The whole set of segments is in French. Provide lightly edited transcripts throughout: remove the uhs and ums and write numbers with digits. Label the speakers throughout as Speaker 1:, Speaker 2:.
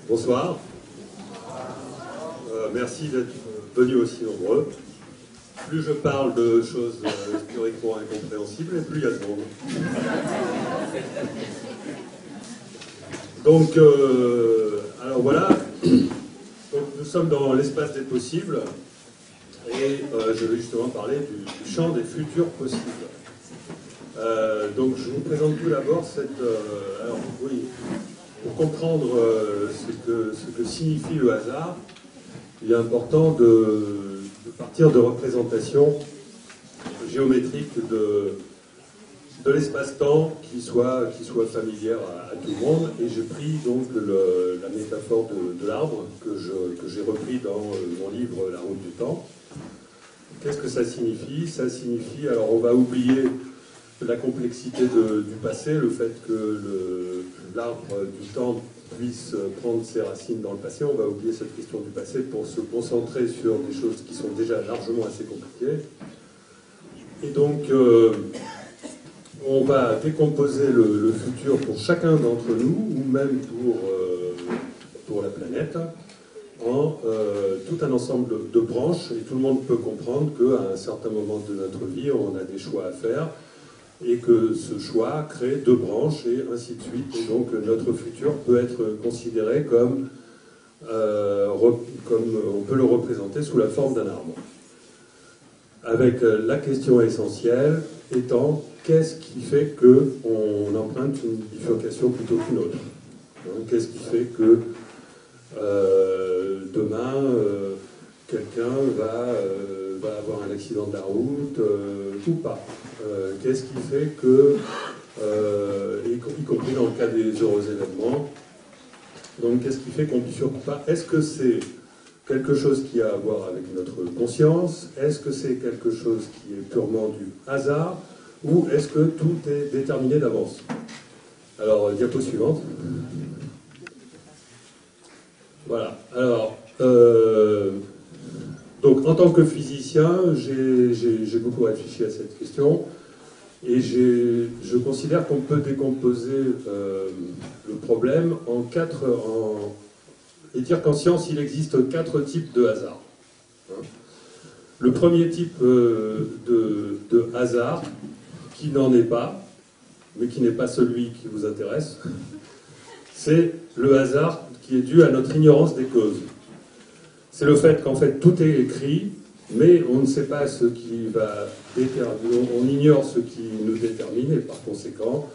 Speaker 1: Bonsoir. Merci d'être venus aussi nombreux. Plus je parle de choses théoriquement incompréhensibles, et plus il y a de monde. Donc, alors voilà. Donc, nous sommes dans l'espace des possibles, et je vais justement parler du champ des futurs possibles. Donc, je vous présente tout d'abord cette... alors, oui, pour comprendre ce que signifie le hasard, il est important de partir de représentations géométriques de l'espace-temps qui soit familière à tout le monde. Et j'ai pris donc la métaphore de l'arbre que j'ai repris dans mon livre La route du temps. Qu'est-ce que ça signifie? Ça signifie, alors on va oublier la complexité du passé, le fait que l'arbre du temps puisse prendre ses racines dans le passé. On va oublier cette question du passé pour se concentrer sur des choses qui sont déjà largement assez compliquées. Et donc, on va décomposer le futur pour chacun d'entre nous, ou même pour la planète, en tout un ensemble de branches. Et tout le monde peut comprendre qu'à un certain moment de notre vie, on a des choix à faire, et que ce choix crée deux branches, et ainsi de suite. Et donc notre futur peut être considéré comme on peut le représenter sous la forme d'un arbre. Avec la question essentielle étant, qu'est-ce qui fait qu'on emprunte une bifurcation plutôt qu'une autre? Qu'est-ce qui fait que demain, quelqu'un va avoir un accident de la route ou pas? Qu'est-ce qui fait que, y compris dans le cas des heureux événements, donc qu'est-ce qui fait qu'on bifurque pas? Est-ce que c'est quelque chose qui a à voir avec notre conscience? Est-ce que c'est quelque chose qui est purement du hasard? Ou est-ce que tout est déterminé d'avance? Alors, diapo suivante. Voilà. Alors, donc en tant que physicien, j'ai beaucoup réfléchi à cette question, et je considère qu'on peut décomposer le problème en et dire qu'en science, il existe 4 types de hasard. Le premier type de hasard, qui n'en est pas, mais qui n'est pas celui qui vous intéresse, c'est le hasard qui est dû à notre ignorance des causes. C'est le fait qu'en fait tout est écrit, mais on ne sait pas ce qui va déterminer, on ignore ce qui nous détermine, et par conséquent,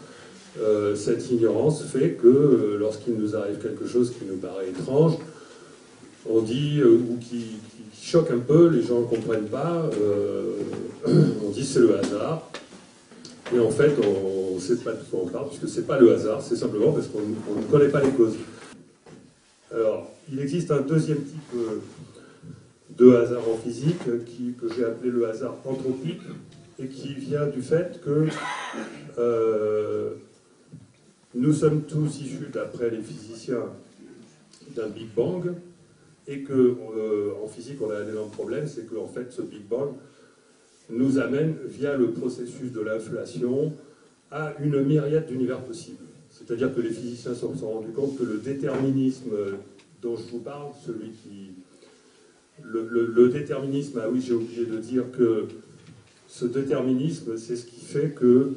Speaker 1: cette ignorance fait que lorsqu'il nous arrive quelque chose qui nous paraît étrange, on dit, ou qui choque un peu, les gens ne comprennent pas, on dit c'est le hasard, et en fait on ne sait pas de quoi on parle, puisque c'est pas le hasard, c'est simplement parce qu'on ne connaît pas les causes. Alors, il existe un deuxième type de hasard en physique que j'ai appelé le hasard anthropique, et qui vient du fait que nous sommes tous issus, d'après les physiciens, d'un Big Bang, et que en physique on a un énorme problème, c'est qu'en fait ce Big Bang nous amène via le processus de l'inflation à une myriade d'univers possibles. C'est-à-dire que les physiciens se sont rendus compte que le déterminisme dont je vous parle, celui qui... Le déterminisme, ah oui, j'ai oublié de dire que ce déterminisme, c'est ce qui fait que,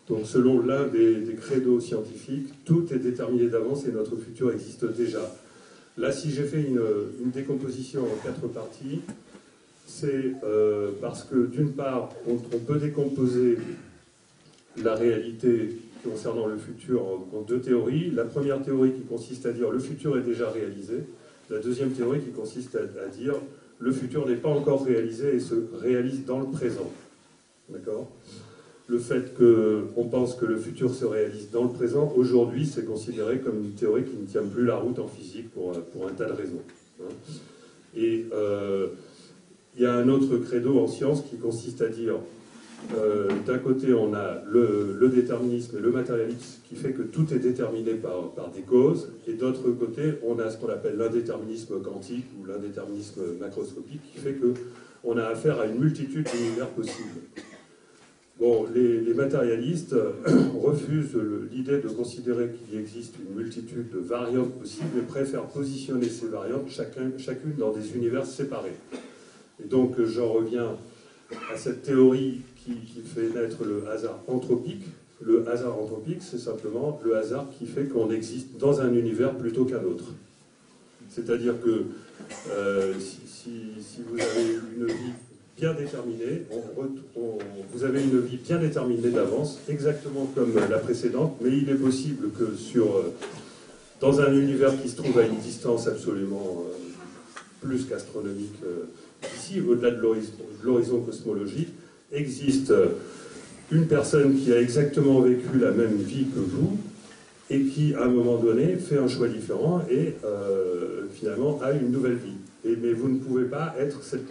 Speaker 1: donc selon l'un des credos scientifiques, tout est déterminé d'avance et notre futur existe déjà. Là, si j'ai fait une décomposition en 4 parties, c'est parce que d'une part, on peut décomposer la réalité concernant le futur en 2 théories. La première théorie qui consiste à dire le futur est déjà réalisé. La deuxième théorie qui consiste à dire le futur n'est pas encore réalisé et se réalise dans le présent. D'accord? Le fait qu'on pense que le futur se réalise dans le présent, aujourd'hui, c'est considéré comme une théorie qui ne tient plus la route en physique pour un tas de raisons. Et il y a un autre credo en science qui consiste à dire d'un côté, on a le déterminisme et le matérialisme qui fait que tout est déterminé par des causes, et d'autre côté, on a ce qu'on appelle l'indéterminisme quantique ou l'indéterminisme macroscopique qui fait qu'on a affaire à une multitude d'univers possibles. Bon, les matérialistes refusent l'idée de considérer qu'il existe une multitude de variantes possibles et préfèrent positionner ces variantes chacune dans des univers séparés. Et donc j'en reviens à cette théorie qui fait naître le hasard anthropique. Le hasard anthropique, c'est simplement le hasard qui fait qu'on existe dans un univers plutôt qu'un autre. C'est-à-dire que si vous avez une vie bien déterminée, vous avez une vie bien déterminée d'avance, exactement comme la précédente, mais il est possible que dans un univers qui se trouve à une distance absolument plus qu'astronomique ici, au-delà de l'horizon cosmologique, existe une personne qui a exactement vécu la même vie que vous et qui, à un moment donné, fait un choix différent et finalement a une nouvelle vie. Mais vous ne pouvez pas être cette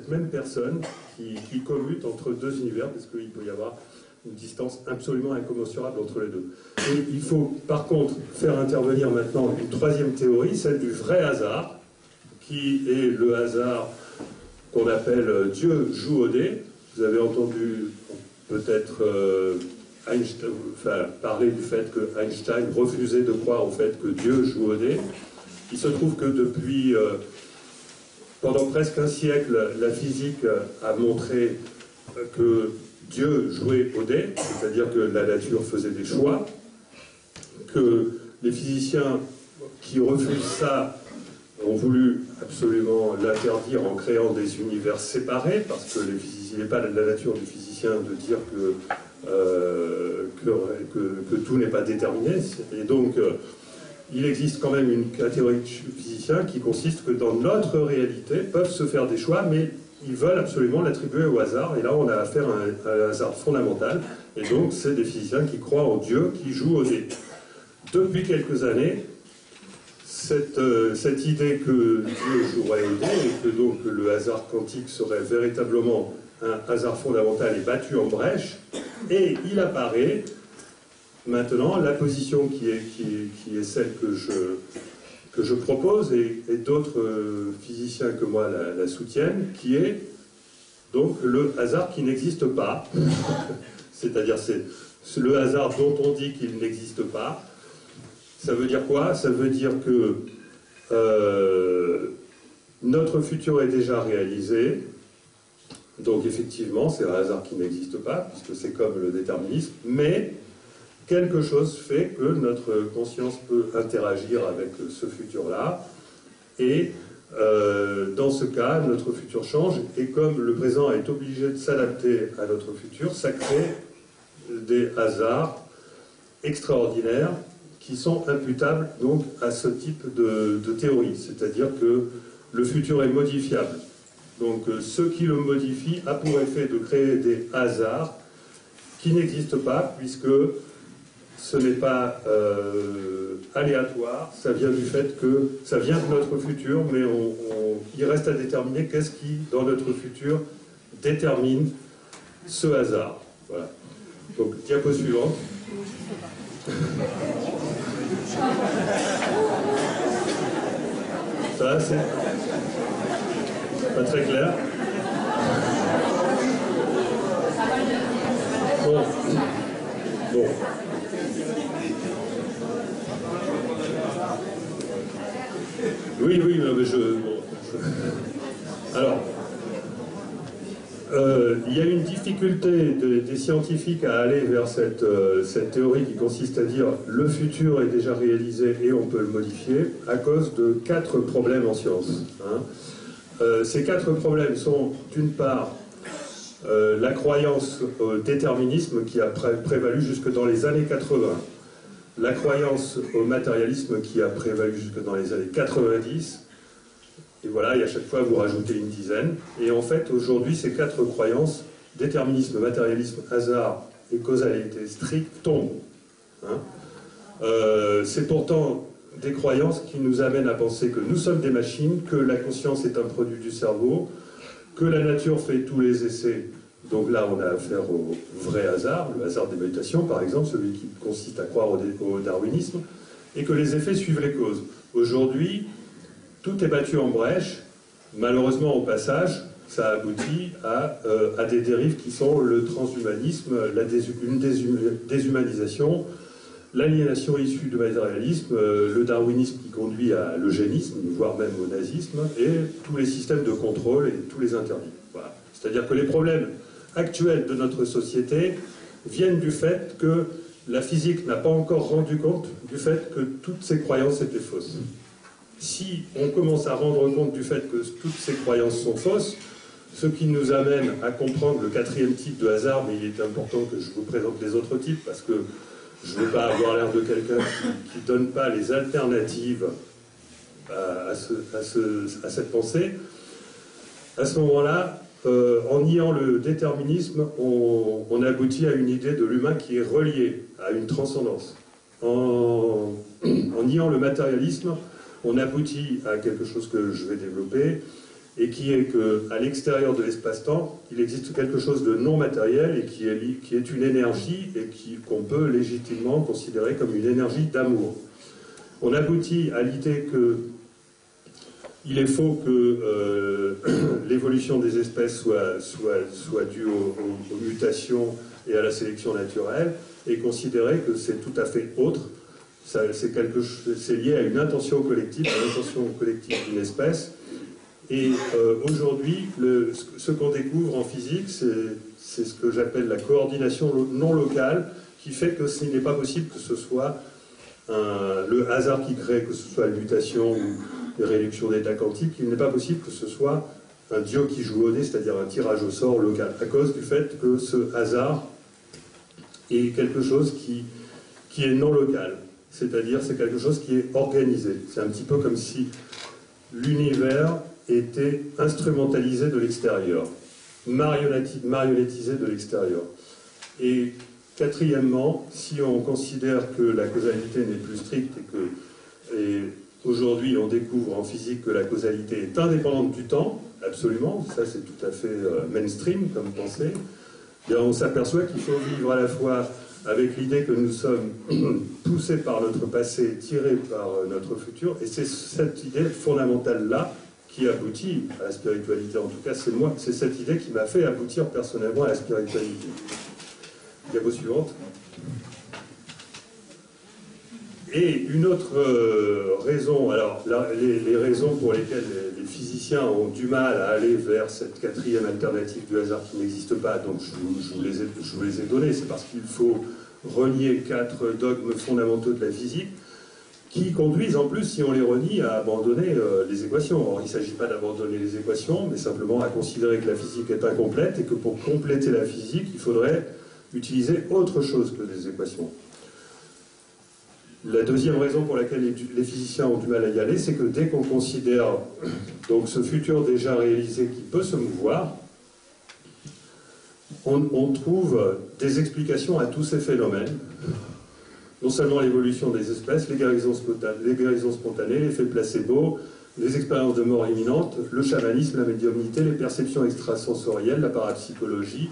Speaker 1: même personne qui commute entre deux univers, parce qu'il peut y avoir une distance absolument incommensurable entre les deux. Et il faut par contre faire intervenir maintenant une troisième théorie, celle du vrai hasard, qui est le hasard qu'on appelle Dieu joue au dé. Vous avez entendu peut-être parler du fait que Einstein refusait de croire au fait que Dieu joue au dé. Il se trouve que depuis pendant presque un siècle, la physique a montré que Dieu jouait au dé, c'est-à-dire que la nature faisait des choix, que les physiciens qui refusent ça ont voulu absolument l'interdire en créant des univers séparés, parce que il n'est pas la nature du physicien de dire que tout n'est pas déterminé. Et donc, il existe quand même une catégorie de physiciens qui consiste que dans notre réalité peuvent se faire des choix, mais ils veulent absolument l'attribuer au hasard. Et là, on a affaire à un hasard fondamental. Et donc, c'est des physiciens qui croient en Dieu, qui jouent au dé. Depuis quelques années, cette idée que Dieu jouerait au dé et que donc le hasard quantique serait véritablement un hasard fondamental est battue en brèche, et il apparaît maintenant la position qui est celle que je propose, et d'autres physiciens que moi la soutiennent, qui est donc le hasard qui n'existe pas. C'est-à-dire c'est le hasard dont on dit qu'il n'existe pas. Ça veut dire quoi? Ça veut dire que notre futur est déjà réalisé. Donc effectivement, c'est un hasard qui n'existe pas, puisque c'est comme le déterminisme, mais quelque chose fait que notre conscience peut interagir avec ce futur-là, et dans ce cas, notre futur change, et comme le présent est obligé de s'adapter à notre futur, ça crée des hasards extraordinaires qui sont imputables donc à ce type de théorie, c'est-à-dire que le futur est modifiable. Donc ce qui le modifie a pour effet de créer des hasards qui n'existent pas, puisque ce n'est pas aléatoire, ça vient du fait que ça vient de notre futur, mais il reste à déterminer qu'est-ce qui, dans notre futur, détermine ce hasard. Voilà. Donc, diapo suivante. Ça, c'est pas très clair. Bon. Oui, mais Alors, il y a une difficulté des scientifiques à aller vers cette théorie qui consiste à dire le futur est déjà réalisé et on peut le modifier, à cause de 4 problèmes en science. Ces 4 problèmes sont, d'une part, la croyance au déterminisme qui a prévalu jusque dans les années 80, la croyance au matérialisme qui a prévalu jusque dans les années 90, et voilà, et à chaque fois vous rajoutez une dizaine, et en fait aujourd'hui ces 4 croyances, déterminisme, matérialisme, hasard et causalité stricte, tombent. C'est pourtant des croyances qui nous amènent à penser que nous sommes des machines, que la conscience est un produit du cerveau, que la nature fait tous les essais. Donc là, on a affaire au vrai hasard, le hasard des mutations, par exemple, celui qui consiste à croire au darwinisme, et que les effets suivent les causes. Aujourd'hui, tout est battu en brèche, malheureusement au passage, ça aboutit à des dérives qui sont le transhumanisme, une déshumanisation, l'aliénation issue du matérialisme, le darwinisme qui conduit à l'eugénisme, voire même au nazisme, et tous les systèmes de contrôle et tous les interdits. Voilà. C'est-à-dire que les problèmes actuels de notre société viennent du fait que la physique n'a pas encore rendu compte du fait que toutes ces croyances étaient fausses. Si on commence à rendre compte du fait que toutes ces croyances sont fausses, ce qui nous amène à comprendre le quatrième type de hasard, mais il est important que je vous présente les autres types, parce que je ne veux pas avoir l'air de quelqu'un qui ne donne pas les alternatives à cette pensée. À ce moment-là, en niant le déterminisme, on aboutit à une idée de l'humain qui est reliée à une transcendance. En niant le matérialisme, on aboutit à quelque chose que je vais développer, et qui est qu'à l'extérieur de l'espace-temps, il existe quelque chose de non matériel et qui est une énergie et qu'on peut légitimement considérer comme une énergie d'amour. On aboutit à l'idée qu'il est faux que l'évolution des espèces soit due aux mutations et à la sélection naturelle, et considérer que c'est tout à fait autre. C'est lié à une intention collective, d'une espèce. Et aujourd'hui, ce qu'on découvre en physique, c'est ce que j'appelle la coordination non locale, qui fait que ce n'est pas possible que ce soit le hasard qui crée, que ce soit la mutation ou les réductions d'état quantiques, il n'est pas possible que ce soit un dieu qui joue au dé, c'est-à-dire un tirage au sort local, à cause du fait que ce hasard est quelque chose qui est non local, c'est-à-dire c'est quelque chose qui est organisé. C'est un petit peu comme si l'univers était instrumentalisé de l'extérieur, marionnettisé de l'extérieur. Et quatrièmement, si on considère que la causalité n'est plus stricte et aujourd'hui on découvre en physique que la causalité est indépendante du temps, absolument, ça c'est tout à fait mainstream comme pensée, bien on s'aperçoit qu'il faut vivre à la fois avec l'idée que nous sommes poussés par notre passé, tirés par notre futur, et c'est cette idée fondamentale-là qui aboutit à la spiritualité. En tout cas, c'est cette idée qui m'a fait aboutir personnellement à la spiritualité. Diapo suivante. Et une autre raison, alors les raisons pour lesquelles les physiciens ont du mal à aller vers cette quatrième alternative du hasard qui n'existe pas, donc je vous les ai données, c'est parce qu'il faut renier 4 dogmes fondamentaux de la physique, qui conduisent en plus, si on les renie, à abandonner les équations. Or, il ne s'agit pas d'abandonner les équations, mais simplement à considérer que la physique est incomplète et que pour compléter la physique, il faudrait utiliser autre chose que des équations. La deuxième raison pour laquelle les physiciens ont du mal à y aller, c'est que dès qu'on considère donc ce futur déjà réalisé qui peut se mouvoir, on trouve des explications à tous ces phénomènes. Non seulement l'évolution des espèces, les guérisons spontanées, l'effet placebo, les expériences de mort imminente, le chamanisme, la médiumnité, les perceptions extrasensorielles, la parapsychologie,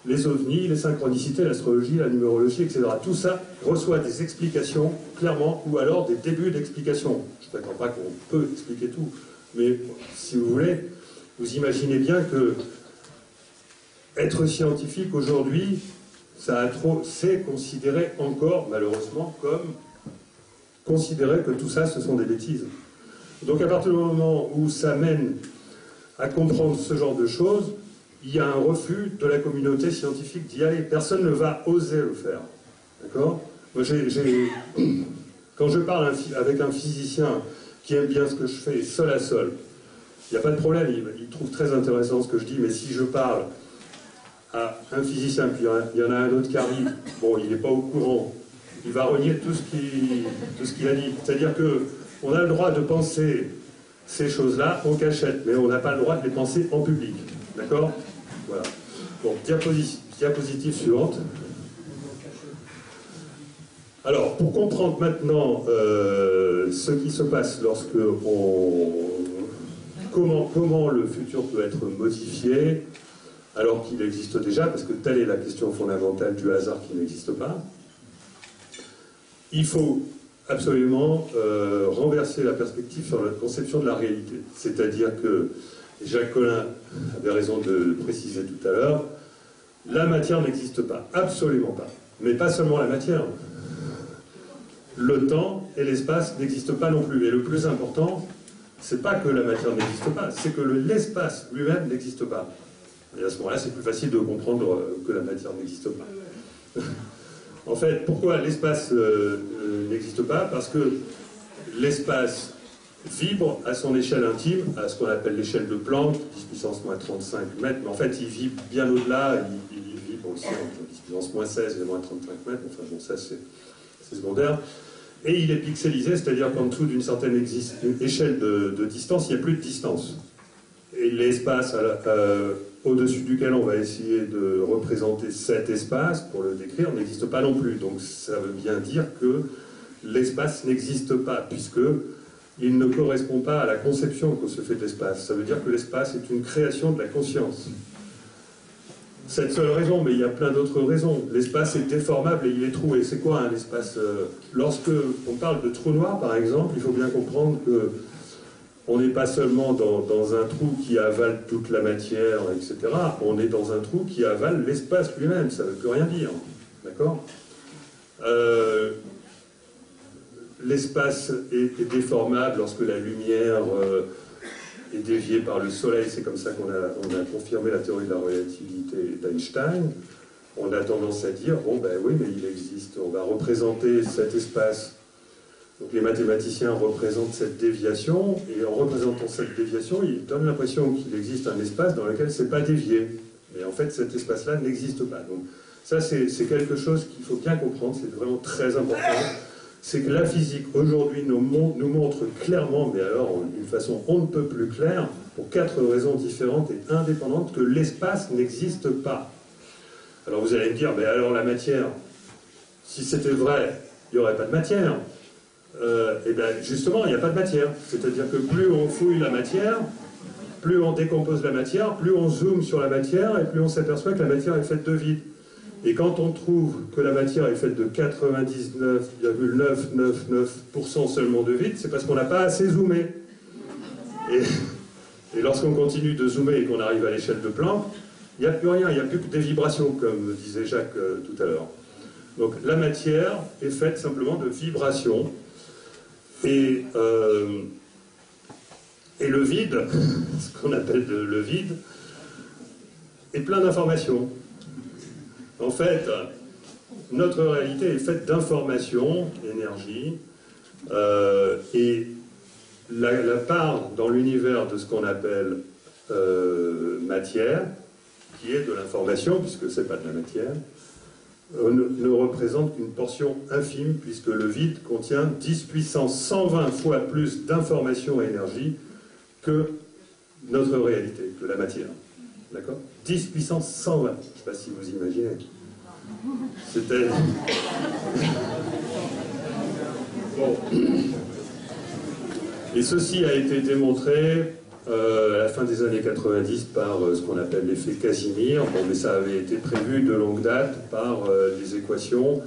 Speaker 1: les ovnis, les synchronicités, l'astrologie, la numérologie, etc. Tout ça reçoit des explications, clairement, ou alors des débuts d'explications. Je ne prétends pas qu'on peut expliquer tout, mais si vous voulez, vous imaginez bien que être scientifique aujourd'hui, c'est considéré encore, malheureusement, comme considérer que tout ça, ce sont des bêtises. Donc à partir du moment où ça mène à comprendre ce genre de choses, il y a un refus de la communauté scientifique d'y aller. Personne ne va oser le faire. D'accord ? Moi, quand je parle avec un physicien qui aime bien ce que je fais, seul à seul, il n'y a pas de problème, il trouve très intéressant ce que je dis, mais si je parle à un physicien, puis il y en a un autre qui arrive, bon, il n'est pas au courant, il va renier tout ce qu'il a dit. C'est-à-dire qu'on a le droit de penser ces choses-là en cachette, mais on n'a pas le droit de les penser en public. D'accord ? Voilà. Bon, diapositive suivante. Alors, pour comprendre maintenant ce qui se passe lorsque comment le futur peut être modifié, alors qu'il existe déjà, parce que telle est la question fondamentale du hasard qui n'existe pas, il faut absolument renverser la perspective sur la conception de la réalité. C'est-à-dire que et Jacques Collin avait raison de le préciser tout à l'heure, la matière n'existe pas, absolument pas. Mais pas seulement la matière. Le temps et l'espace n'existent pas non plus. Et le plus important, c'est pas que la matière n'existe pas, c'est que l'espace lui-même n'existe pas. Et à ce moment-là, c'est plus facile de comprendre que la matière n'existe pas. En fait, pourquoi l'espace n'existe pas? Parce que l'espace vibre à son échelle intime, à ce qu'on appelle l'échelle de Planck, 10 puissance moins 35 mètres, mais en fait, il vibre bien au-delà, il vibre aussi entre 10 puissance moins 16 et moins 35 mètres, enfin bon, ça c'est secondaire. Et il est pixelisé, c'est-à-dire qu'en dessous d'une certaine échelle de distance, il n'y a plus de distance. Et l'espace au-dessus duquel on va essayer de représenter cet espace, pour le décrire, n'existe pas non plus. Donc ça veut bien dire que l'espace n'existe pas, puisque il ne correspond pas à la conception qu'on se fait de l'espace. Ça veut dire que l'espace est une création de la conscience. Cette seule raison, mais il y a plein d'autres raisons. L'espace est déformable et il est troué. C'est quoi un espace? Lorsque on parle de trou noir, par exemple, il faut bien comprendre que on n'est pas seulement dans un trou qui avale toute la matière, etc. On est dans un trou qui avale l'espace lui-même. Ça ne veut plus rien dire. D'accord? L'espace est déformable lorsque la lumière est déviée par le soleil. C'est comme ça qu'on a confirmé la théorie de la relativité d'Einstein. On a tendance à dire, bon ben oui, mais il existe, on va représenter cet espace. Donc les mathématiciens représentent cette déviation, et en représentant cette déviation, ils donnent l'impression qu'il existe un espace dans lequel c'est pas dévié. Mais en fait, cet espace-là n'existe pas. Donc ça, c'est quelque chose qu'il faut bien comprendre, c'est vraiment très important. C'est que la physique, aujourd'hui, nous montre clairement, mais alors d'une façon on ne peut plus claire, pour 4 raisons différentes et indépendantes, que l'espace n'existe pas. Alors vous allez me dire, mais alors la matière, si c'était vrai, il n'y aurait pas de matière. Et bien justement, il n'y a pas de matière. C'est-à-dire que plus on fouille la matière, plus on décompose la matière, plus on zoome sur la matière, et plus on s'aperçoit que la matière est faite de vide. Et quand on trouve que la matière est faite de 99,999% seulement de vide, c'est parce qu'on n'a pas assez zoomé. Et lorsqu'on continue de zoomer et qu'on arrive à l'échelle de Planck, il n'y a plus rien, il n'y a plus que des vibrations, comme disait Jacques tout à l'heure. Donc la matière est faite simplement de vibrations. Et le vide, ce qu'on appelle le vide, est plein d'informations. En fait, notre réalité est faite d'informations, d'énergie, et la part dans l'univers de ce qu'on appelle matière, qui est de l'information, puisque ce n'est pas de la matière, ne représente qu'une portion infime, puisque le vide contient 10 puissance 120 fois plus d'informations et énergie que notre réalité, que la matière. D'accord? 10 puissance 120. Je ne sais pas si vous imaginez. C'était... Bon. Et ceci a été démontré à la fin des années 90 par ce qu'on appelle l'effet Casimir. Bon, mais ça avait été prévu de longue date par les équations.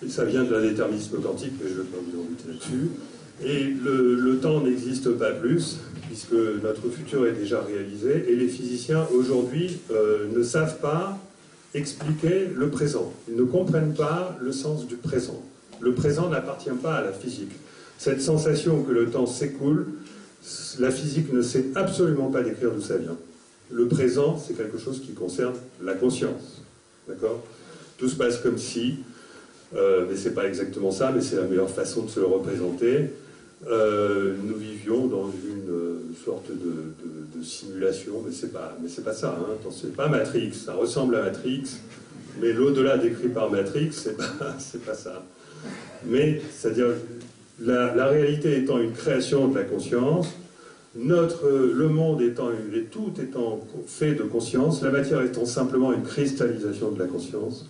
Speaker 1: Et ça vient de l'indéterminisme quantique, mais je ne vais pas vous embêter là-dessus. Et le temps n'existe pas plus, puisque notre futur est déjà réalisé, et les physiciens aujourd'hui ne savent pas expliquer le présent. Ils ne comprennent pas le sens du présent. Le présent n'appartient pas à la physique. Cette sensation que le temps s'écoule, la physique ne sait absolument pas décrire d'où ça vient. Le présent, c'est quelque chose qui concerne la conscience. D'accord? Tout se passe comme si, mais c'est pas exactement ça, mais c'est la meilleure façon de se le représenter. Nous vivions dans une sorte de simulation, mais c'est pas ça, hein. C'est pas Matrix, ça ressemble à Matrix, mais l'au-delà décrit par Matrix, c'est pas ça. Mais, c'est-à-dire, la réalité étant une création de la conscience, le monde étant, tout étant fait de conscience, la matière étant simplement une cristallisation de la conscience,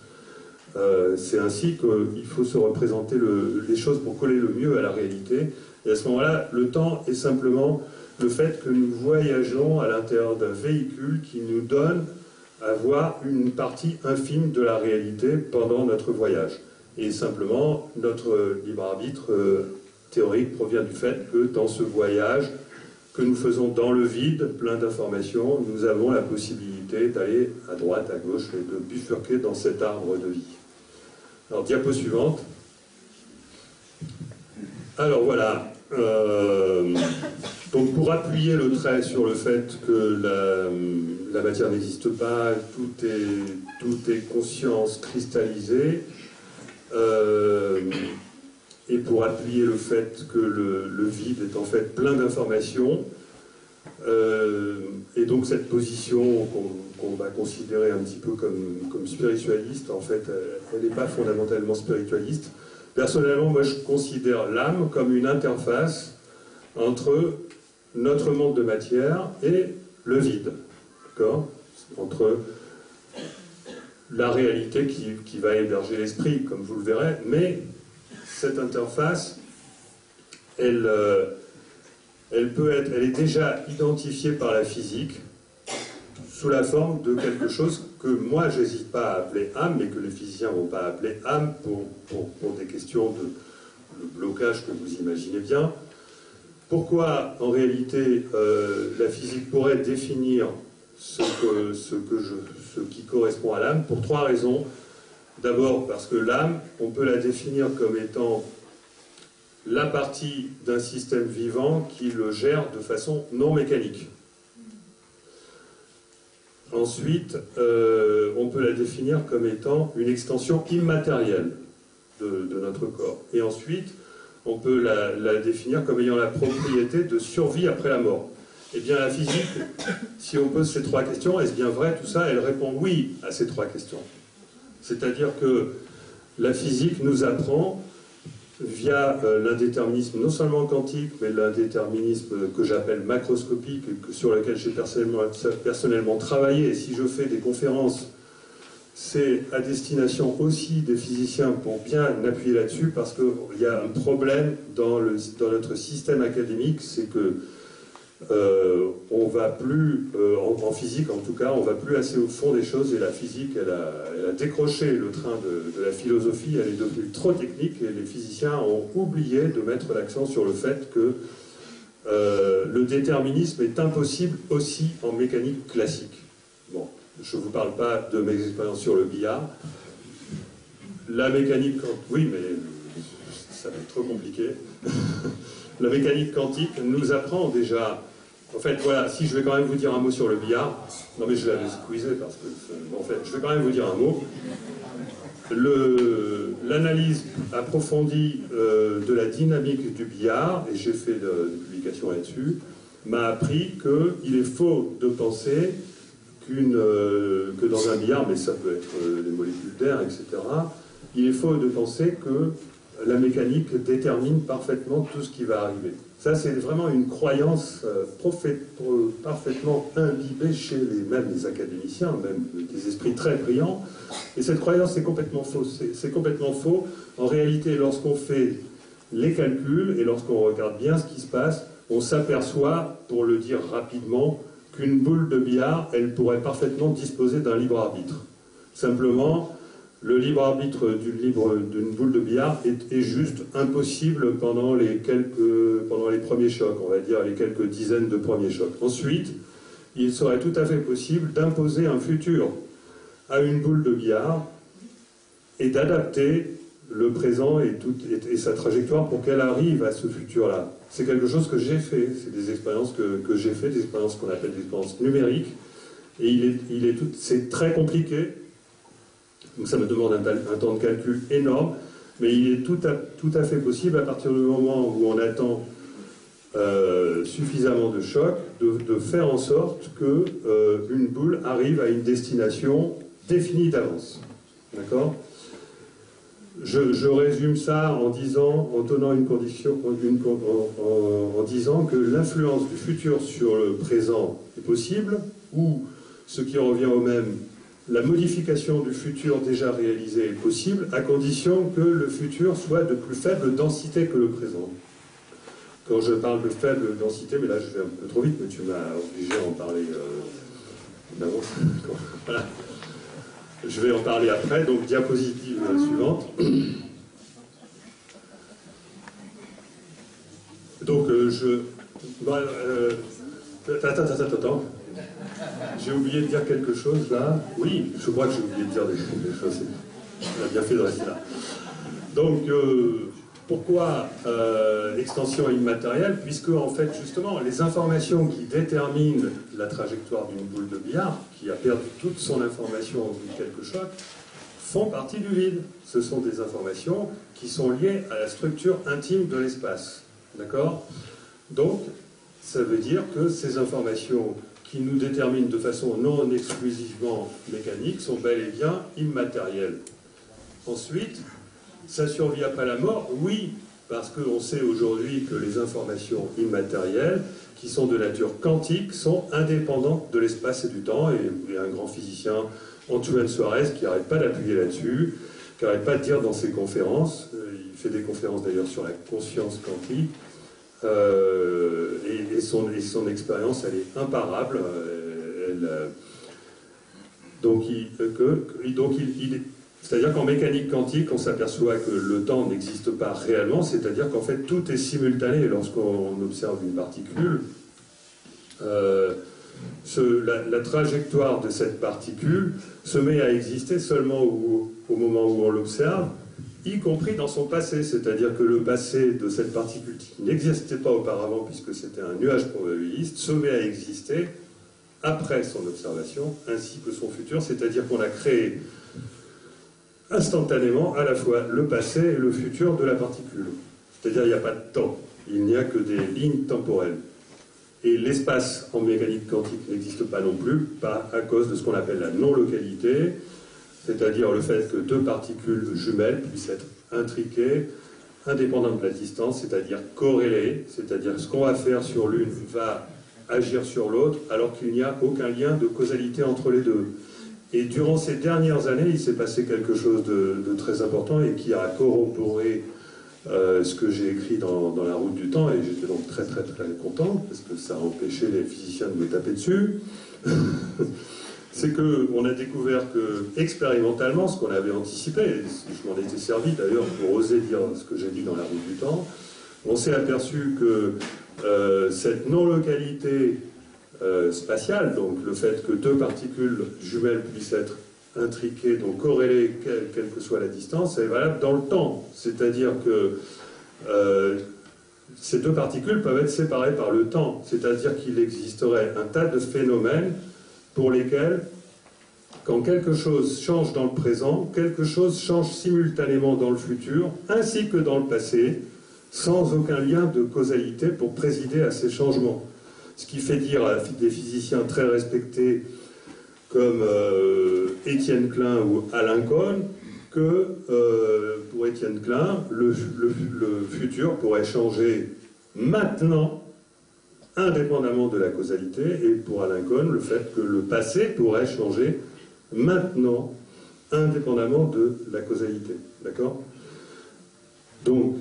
Speaker 1: c'est ainsi qu'il faut se représenter les choses pour coller le mieux à la réalité. Et à ce moment-là, le temps est simplement le fait que nous voyageons à l'intérieur d'un véhicule qui nous donne à voir une partie infime de la réalité pendant notre voyage. Et simplement, notre libre arbitre théorique provient du fait que dans ce voyage, que nous faisons dans le vide, plein d'informations, nous avons la possibilité d'aller à droite, à gauche et de bifurquer dans cet arbre de vie. Alors, diapo suivante. Alors voilà, donc pour appuyer le trait sur le fait que la matière n'existe pas, tout est conscience cristallisée, et pour appuyer le fait que le vide est en fait plein d'informations, et donc cette position qu'on va considérer un petit peu comme spiritualiste, en fait, elle n'est pas fondamentalement spiritualiste. Personnellement, moi je considère l'âme comme une interface entre notre monde de matière et le vide, d'accord ? Entre la réalité qui va héberger l'esprit, comme vous le verrez, mais cette interface, elle est déjà identifiée par la physique sous la forme de quelque chose que moi j'hésite pas à appeler âme, mais que les physiciens ne vont pas appeler âme pour des questions de blocage que vous imaginez bien. Pourquoi en réalité la physique pourrait définir ce qui correspond à l'âme? Pour trois raisons. D'abord parce que l'âme, on peut la définir comme étant la partie d'un système vivant qui le gère de façon non mécanique. Ensuite, on peut la définir comme étant une extension immatérielle de notre corps. Et ensuite, on peut la définir comme ayant la propriété de survie après la mort. Eh bien, la physique, si on pose ces trois questions, est-ce bien vrai tout ça? Elle répond oui à ces trois questions. C'est-à-dire que la physique nous apprend, via l'indéterminisme non seulement quantique, mais l'indéterminisme que j'appelle macroscopique, et sur lequel j'ai personnellement travaillé, et si je fais des conférences, c'est à destination aussi des physiciens pour bien appuyer là-dessus, parce qu'il y a un problème dans notre système académique, c'est que on va plus, en physique en tout cas, on va plus assez au fond des choses, et la physique, elle a décroché le train de la philosophie, elle est devenue trop technique, et les physiciens ont oublié de mettre l'accent sur le fait que le déterminisme est impossible aussi en mécanique classique. Bon, je ne vous parle pas de mes expériences sur le billard. La mécanique, oui, mais ça va être trop compliqué. La mécanique quantique nous apprend déjà... En fait, voilà, si je vais quand même vous dire un mot sur le billard, non mais je vais aller squeezer parce que, en fait, je vais quand même vous dire un mot. L'analyse approfondie de la dynamique du billard, et j'ai fait des publications là-dessus, m'a appris qu'il est faux de penser que dans un billard, mais ça peut être des molécules d'air, etc., il est faux de penser que la mécanique détermine parfaitement tout ce qui va arriver. Ça, c'est vraiment une croyance parfaitement imbibée chez même les académiciens, même des esprits très brillants. Et cette croyance est complètement fausse. C'est complètement faux. En réalité, lorsqu'on fait les calculs et lorsqu'on regarde bien ce qui se passe, on s'aperçoit, pour le dire rapidement, qu'une boule de billard, elle pourrait parfaitement disposer d'un libre arbitre. Simplement, le libre arbitre d'une boule de billard est juste impossible pendant les premiers chocs, on va dire les quelques dizaines de premiers chocs. Ensuite, il serait tout à fait possible d'imposer un futur à une boule de billard et d'adapter le présent et sa trajectoire pour qu'elle arrive à ce futur-là. C'est quelque chose que j'ai fait, c'est des expériences que j'ai fait, des expériences qu'on appelle des expériences numériques, et c'est très compliqué. Donc ça me demande un temps de calcul énorme, mais il est tout à fait possible, à partir du moment où on attend suffisamment de chocs, de faire en sorte qu'une boule arrive à une destination définie d'avance. D'accord ? Je résume ça en tenant une condition, en disant que l'influence du futur sur le présent est possible, ou, ce qui revient au même, la modification du futur déjà réalisé est possible, à condition que le futur soit de plus faible densité que le présent. Quand je parle de faible densité, mais là je vais un peu trop vite, mais tu m'as obligé à en parler d'avance. Voilà. Je vais en parler après, donc diapositive suivante. Donc Bon, attends. J'ai oublié de dire quelque chose là. Oui, je crois que j'ai oublié de dire des choses. On a bien fait de rester là. Donc, pourquoi extension immatérielle? Puisque, en fait, justement, les informations qui déterminent la trajectoire d'une boule de billard, qui a perdu toute son information au bout de quelque choc, font partie du vide. Ce sont des informations qui sont liées à la structure intime de l'espace. D'accord? Donc, ça veut dire que ces informations qui nous déterminent de façon non exclusivement mécanique sont bel et bien immatérielles. Ensuite, ça survit après la mort? Oui, parce qu'on sait aujourd'hui que les informations immatérielles, qui sont de nature quantique, sont indépendantes de l'espace et du temps. Et il y a un grand physicien, Antoine Suarez, qui n'arrête pas d'appuyer là-dessus, qui n'arrête pas de dire dans ses conférences, il fait des conférences d'ailleurs sur la conscience quantique, et son expérience, elle est imparable. C'est-à-dire qu'en mécanique quantique, on s'aperçoit que le temps n'existe pas réellement, c'est-à-dire qu'en fait tout est simultané lorsqu'on observe une particule. La trajectoire de cette particule se met à exister seulement au moment où on l'observe, y compris dans son passé, c'est-à-dire que le passé de cette particule qui n'existait pas auparavant puisque c'était un nuage probabiliste, se met à exister après son observation, ainsi que son futur, c'est-à-dire qu'on a créé instantanément à la fois le passé et le futur de la particule. C'est-à-dire qu'il n'y a pas de temps, il n'y a que des lignes temporelles. Et l'espace en mécanique quantique n'existe pas non plus, pas à cause de ce qu'on appelle la non-localité, c'est-à-dire le fait que deux particules jumelles puissent être intriquées, indépendantes de la distance, c'est-à-dire corrélées, c'est-à-dire ce qu'on va faire sur l'une va agir sur l'autre, alors qu'il n'y a aucun lien de causalité entre les deux. Et durant ces dernières années, il s'est passé quelque chose de très important et qui a corroboré ce que j'ai écrit dans La Route du Temps, et j'étais donc très content, parce que ça a empêché les physiciens de me taper dessus. C'est qu'on a découvert que, expérimentalement, ce qu'on avait anticipé, et je m'en étais servi d'ailleurs pour oser dire ce que j'ai dit dans La Route du Temps, on s'est aperçu que cette non-localité spatiale, donc le fait que deux particules jumelles puissent être intriquées, donc corrélées, quelle que soit la distance, est valable dans le temps. C'est-à-dire que ces deux particules peuvent être séparées par le temps. C'est-à-dire qu'il existerait un tas de phénomènes pour lesquels, quand quelque chose change dans le présent, quelque chose change simultanément dans le futur, ainsi que dans le passé, sans aucun lien de causalité pour présider à ces changements. Ce qui fait dire à des physiciens très respectés comme Étienne Klein ou Alain Cohn que pour Étienne Klein, le futur pourrait changer maintenant, indépendamment de la causalité, et pour Alain Cohn, le fait que le passé pourrait changer maintenant, indépendamment de la causalité. D'accord? Donc,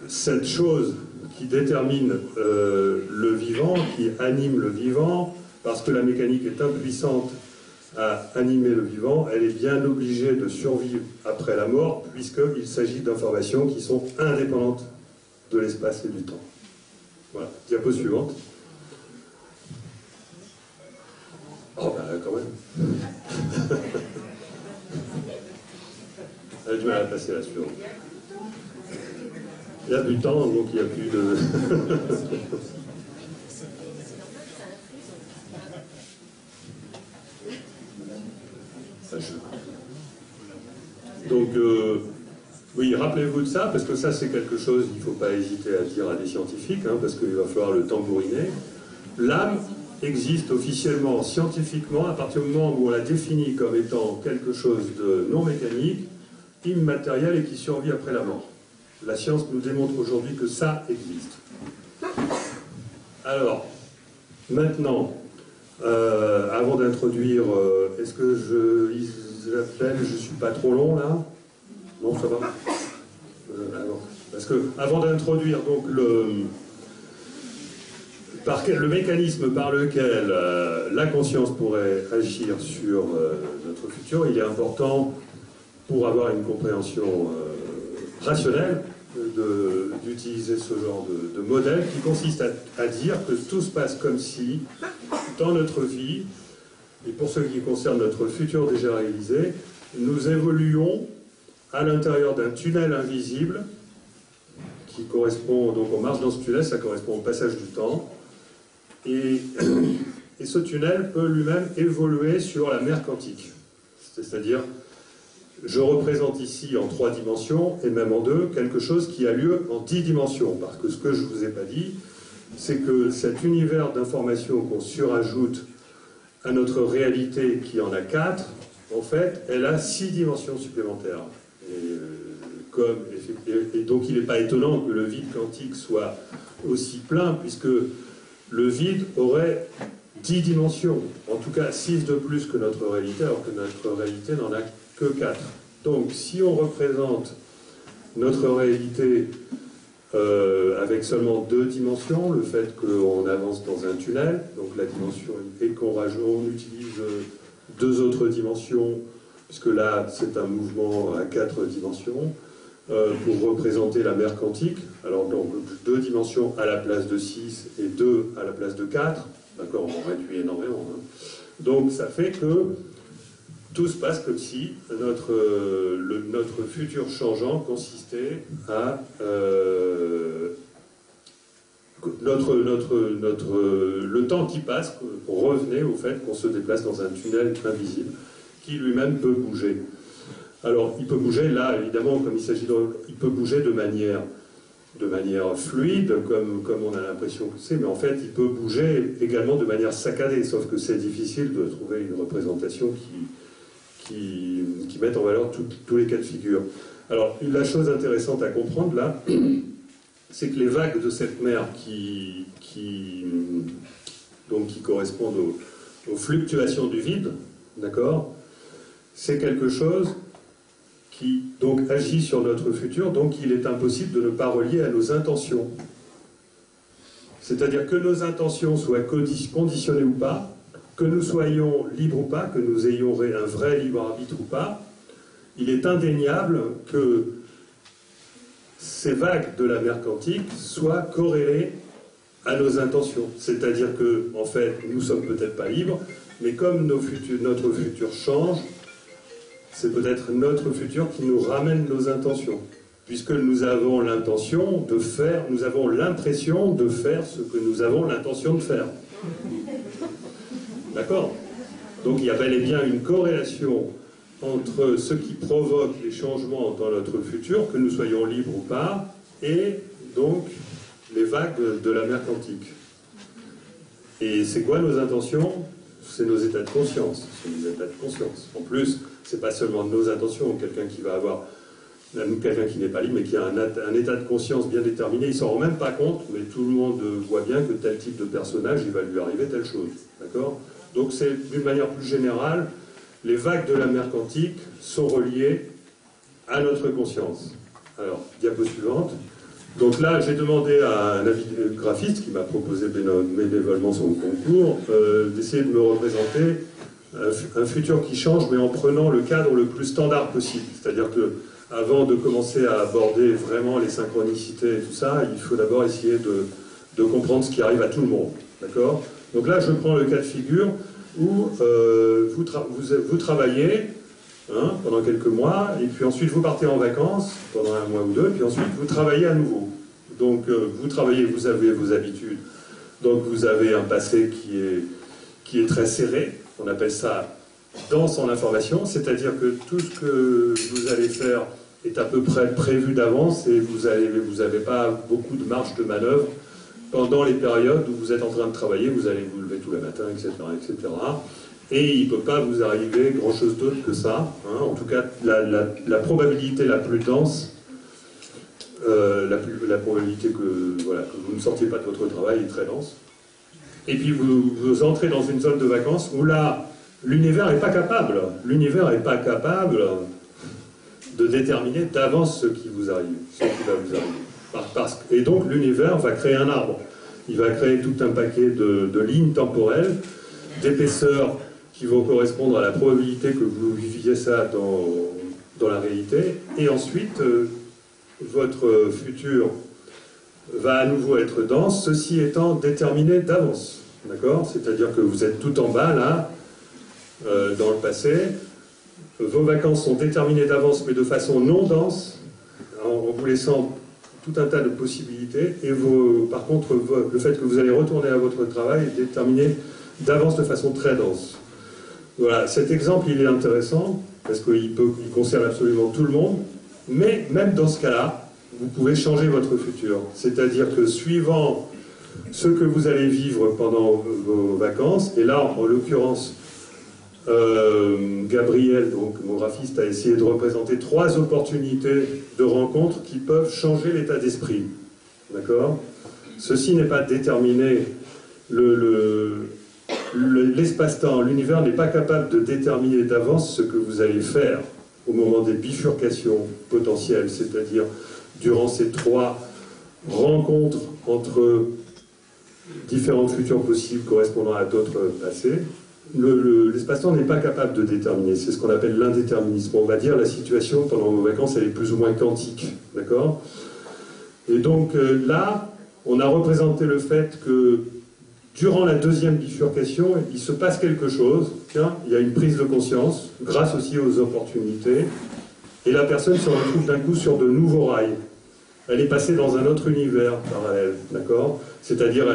Speaker 1: cette chose qui détermine le vivant, qui anime le vivant, parce que la mécanique est impuissante à animer le vivant, elle est bien obligée de survivre après la mort, puisqu'il s'agit d'informations qui sont indépendantes de l'espace et du temps. Voilà, diapo suivante. Oh, ben quand même. Elle a du mal à passer la suivante. Il y a du temps, donc il n'y a plus de... Donc, oui, rappelez-vous de ça, parce que ça, c'est quelque chose qu'il ne faut pas hésiter à dire à des scientifiques, hein, parce qu'il va falloir le tambouriner. L'âme existe officiellement, scientifiquement, à partir du moment où on la définit comme étant quelque chose de non mécanique, immatériel et qui survit après la mort. La science nous démontre aujourd'hui que ça existe. Alors, maintenant, avant d'introduire, est-ce que Isabelle, je ne suis pas trop long là? Non, ça va. Alors, parce que avant d'introduire donc le mécanisme par lequel la conscience pourrait agir sur notre futur, il est important, pour avoir une compréhension rationnelle, d'utiliser ce genre de modèle qui consiste à dire que tout se passe comme si, dans notre vie, et pour ce qui concerne notre futur déjà réalisé, nous évoluons à l'intérieur d'un tunnel invisible qui correspond, donc on marche dans ce tunnel, ça correspond au passage du temps, et ce tunnel peut lui-même évoluer sur la mer quantique. C'est-à-dire, je représente ici en 3 dimensions, et même en 2, quelque chose qui a lieu en 10 dimensions. Parce que ce que je ne vous ai pas dit, c'est que cet univers d'informations qu'on surajoute à notre réalité qui en a 4, en fait, elle a 6 dimensions supplémentaires. Et donc il n'est pas étonnant que le vide quantique soit aussi plein, puisque le vide aurait 10 dimensions, en tout cas 6 de plus que notre réalité, alors que notre réalité n'en a que 4. Donc si on représente notre réalité avec seulement 2 dimensions, le fait qu'on avance dans un tunnel, donc la dimension, et qu'on utilise 2 autres dimensions, puisque là c'est un mouvement à 4 dimensions, pour représenter la mer quantique, alors donc 2 dimensions à la place de 6 et 2 à la place de 4, d'accord, on réduit énormément, hein. Donc ça fait que tout se passe comme si notre futur changeant consistait à le temps qui passe, qu'on revenait au fait qu'on se déplace dans un tunnel invisible qui lui-même peut bouger. Alors il peut bouger là, évidemment, comme il s'agit il peut bouger de manière fluide, comme on a l'impression que c'est, mais en fait il peut bouger également de manière saccadée, sauf que c'est difficile de trouver une représentation qui mettent en valeur tous les cas de figure. Alors, la chose intéressante à comprendre là, c'est que les vagues de cette mer qui correspondent aux fluctuations du vide, d'accord, c'est quelque chose qui donc agit sur notre futur, donc il est impossible de ne pas relier à nos intentions. C'est-à-dire que nos intentions soient conditionnées ou pas, que nous soyons libres ou pas, que nous ayons un vrai libre arbitre ou pas, il est indéniable que ces vagues de la mer quantique soient corrélées à nos intentions. C'est-à-dire que, en fait, nous sommes peut-être pas libres, mais comme notre futur change, c'est peut-être notre futur qui nous ramène nos intentions. Puisque nous avons l'intention de faire, nous avons l'impression de faire ce que nous avons l'intention de faire. D'accord? Donc il y a bel et bien une corrélation entre ce qui provoque les changements dans notre futur, que nous soyons libres ou pas, et donc les vagues de la mer quantique. Et c'est quoi nos intentions? C'est nos états de conscience. C'est nos états de conscience. En plus, c'est pas seulement nos intentions. Quelqu'un qui va avoir, quelqu'un qui n'est pas libre, mais qui a un état de conscience bien déterminé, il s'en rend même pas compte, mais tout le monde voit bien que tel type de personnage, il va lui arriver telle chose. D'accord? Donc c'est d'une manière plus générale, les vagues de la mer quantique sont reliées à notre conscience. Alors, diapo suivante. Donc là, j'ai demandé à un graphiste qui m'a proposé bénévolement son concours d'essayer de me représenter un futur qui change, mais en prenant le cadre le plus standard possible. C'est-à-dire que avant de commencer à aborder vraiment les synchronicités et tout ça, il faut d'abord essayer de comprendre ce qui arrive à tout le monde. D'accord ? Donc là, je prends le cas de figure où vous travaillez pendant quelques mois, et puis ensuite vous partez en vacances pendant 1 mois ou 2, puis ensuite vous travaillez à nouveau. Donc vous travaillez, vous avez vos habitudes, donc vous avez un passé qui est très serré, on appelle ça danse en information, c'est-à-dire que tout ce que vous allez faire est à peu près prévu d'avance et vous n'avez pas beaucoup de marge de manœuvre pendant les périodes où vous êtes en train de travailler, vous allez vous lever tous les matins, etc., etc. Et il ne peut pas vous arriver grand-chose d'autre que ça. En tout cas, la probabilité la plus dense, la probabilité que vous ne sortiez pas de votre travail est très dense. Et puis vous entrez dans une zone de vacances où là, l'univers n'est pas capable. L'univers n'est pas capable de déterminer d'avance ce qui vous arrive, ce qui va vous arriver. Et donc l'univers va créer un arbre. Il va créer tout un paquet de lignes temporelles, d'épaisseurs qui vont correspondre à la probabilité que vous viviez ça dans la réalité. Et ensuite, votre futur va à nouveau être dense, ceci étant déterminé d'avance. D'accord? C'est-à-dire que vous êtes tout en bas, là, dans le passé. Vos vacances sont déterminées d'avance, mais de façon non dense, en vous laissant tout un tas de possibilités. Et par contre, le fait que vous allez retourner à votre travail est déterminé d'avance de façon très dense. Voilà, cet exemple, il est intéressant, parce qu'il concerne absolument tout le monde, mais même dans ce cas-là, vous pouvez changer votre futur. C'est-à-dire que suivant ce que vous allez vivre pendant vos vacances, et là, en l'occurrence, Gabriel, donc mon graphiste, a essayé de représenter 3 opportunités de rencontres qui peuvent changer l'état d'esprit. D'accord? Ceci n'est pas déterminé. L'espace-temps, l'univers n'est pas capable de déterminer d'avance ce que vous allez faire au moment des bifurcations potentielles, c'est-à-dire durant ces 3 rencontres entre différents futurs possibles correspondant à d'autres passés. L'espace-temps n'est pas capable de déterminer, c'est ce qu'on appelle l'indéterminisme. On va dire la situation pendant vos vacances, elle est plus ou moins quantique, d'accord? Et donc là, on a représenté le fait que durant la 2e bifurcation, il se passe quelque chose, tiens, il y a une prise de conscience, grâce aussi aux opportunités, et la personne se retrouve d'un coup sur de nouveaux rails. Elle est passée dans un autre univers parallèle, d'accord? C'est-à-dire,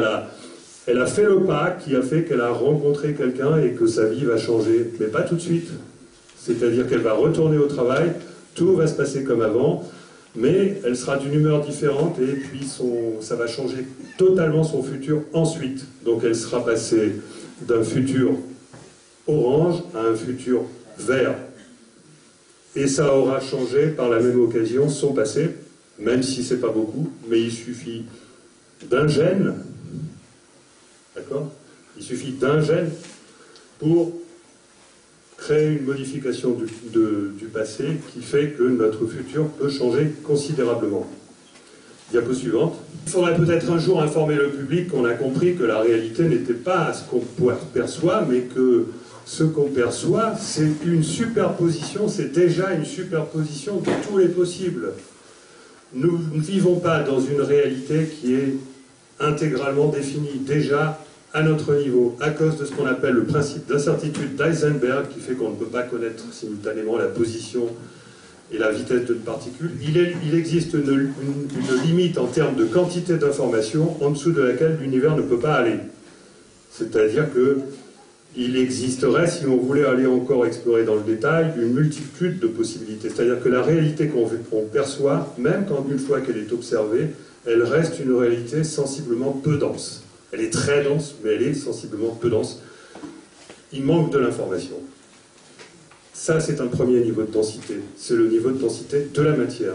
Speaker 1: elle a fait le pas qui a fait qu'elle a rencontré quelqu'un et que sa vie va changer, mais pas tout de suite. C'est-à-dire qu'elle va retourner au travail, tout va se passer comme avant, mais elle sera d'une humeur différente et puis ça va changer totalement son futur ensuite. Donc elle sera passée d'un futur orange à un futur vert. Et ça aura changé par la même occasion son passé, même si c'est pas beaucoup, mais il suffit d'un gène, d'accord? Il suffit d'un gène pour créer une modification du passé qui fait que notre futur peut changer considérablement. Diapo suivante. Il faudrait peut-être un jour informer le public qu'on a compris que la réalité n'était pas ce qu'on perçoit, mais que ce qu'on perçoit, c'est une superposition, c'est déjà une superposition de tous les possibles. Nous ne vivons pas dans une réalité qui est intégralement définie déjà à notre niveau, à cause de ce qu'on appelle le principe d'incertitude d'Heisenberg, qui fait qu'on ne peut pas connaître simultanément la position et la vitesse d'une particule. Il existe une limite en termes de quantité d'informations en dessous de laquelle l'univers ne peut pas aller. C'est-à-dire qu'il existerait, si on voulait aller encore explorer dans le détail, une multitude de possibilités. C'est-à-dire que la réalité qu'on perçoit, même quand une fois qu'elle est observée, elle reste une réalité sensiblement peu dense. Elle est très dense, mais elle est sensiblement peu dense. Il manque de l'information. Ça, c'est un premier niveau de densité. C'est le niveau de densité de la matière.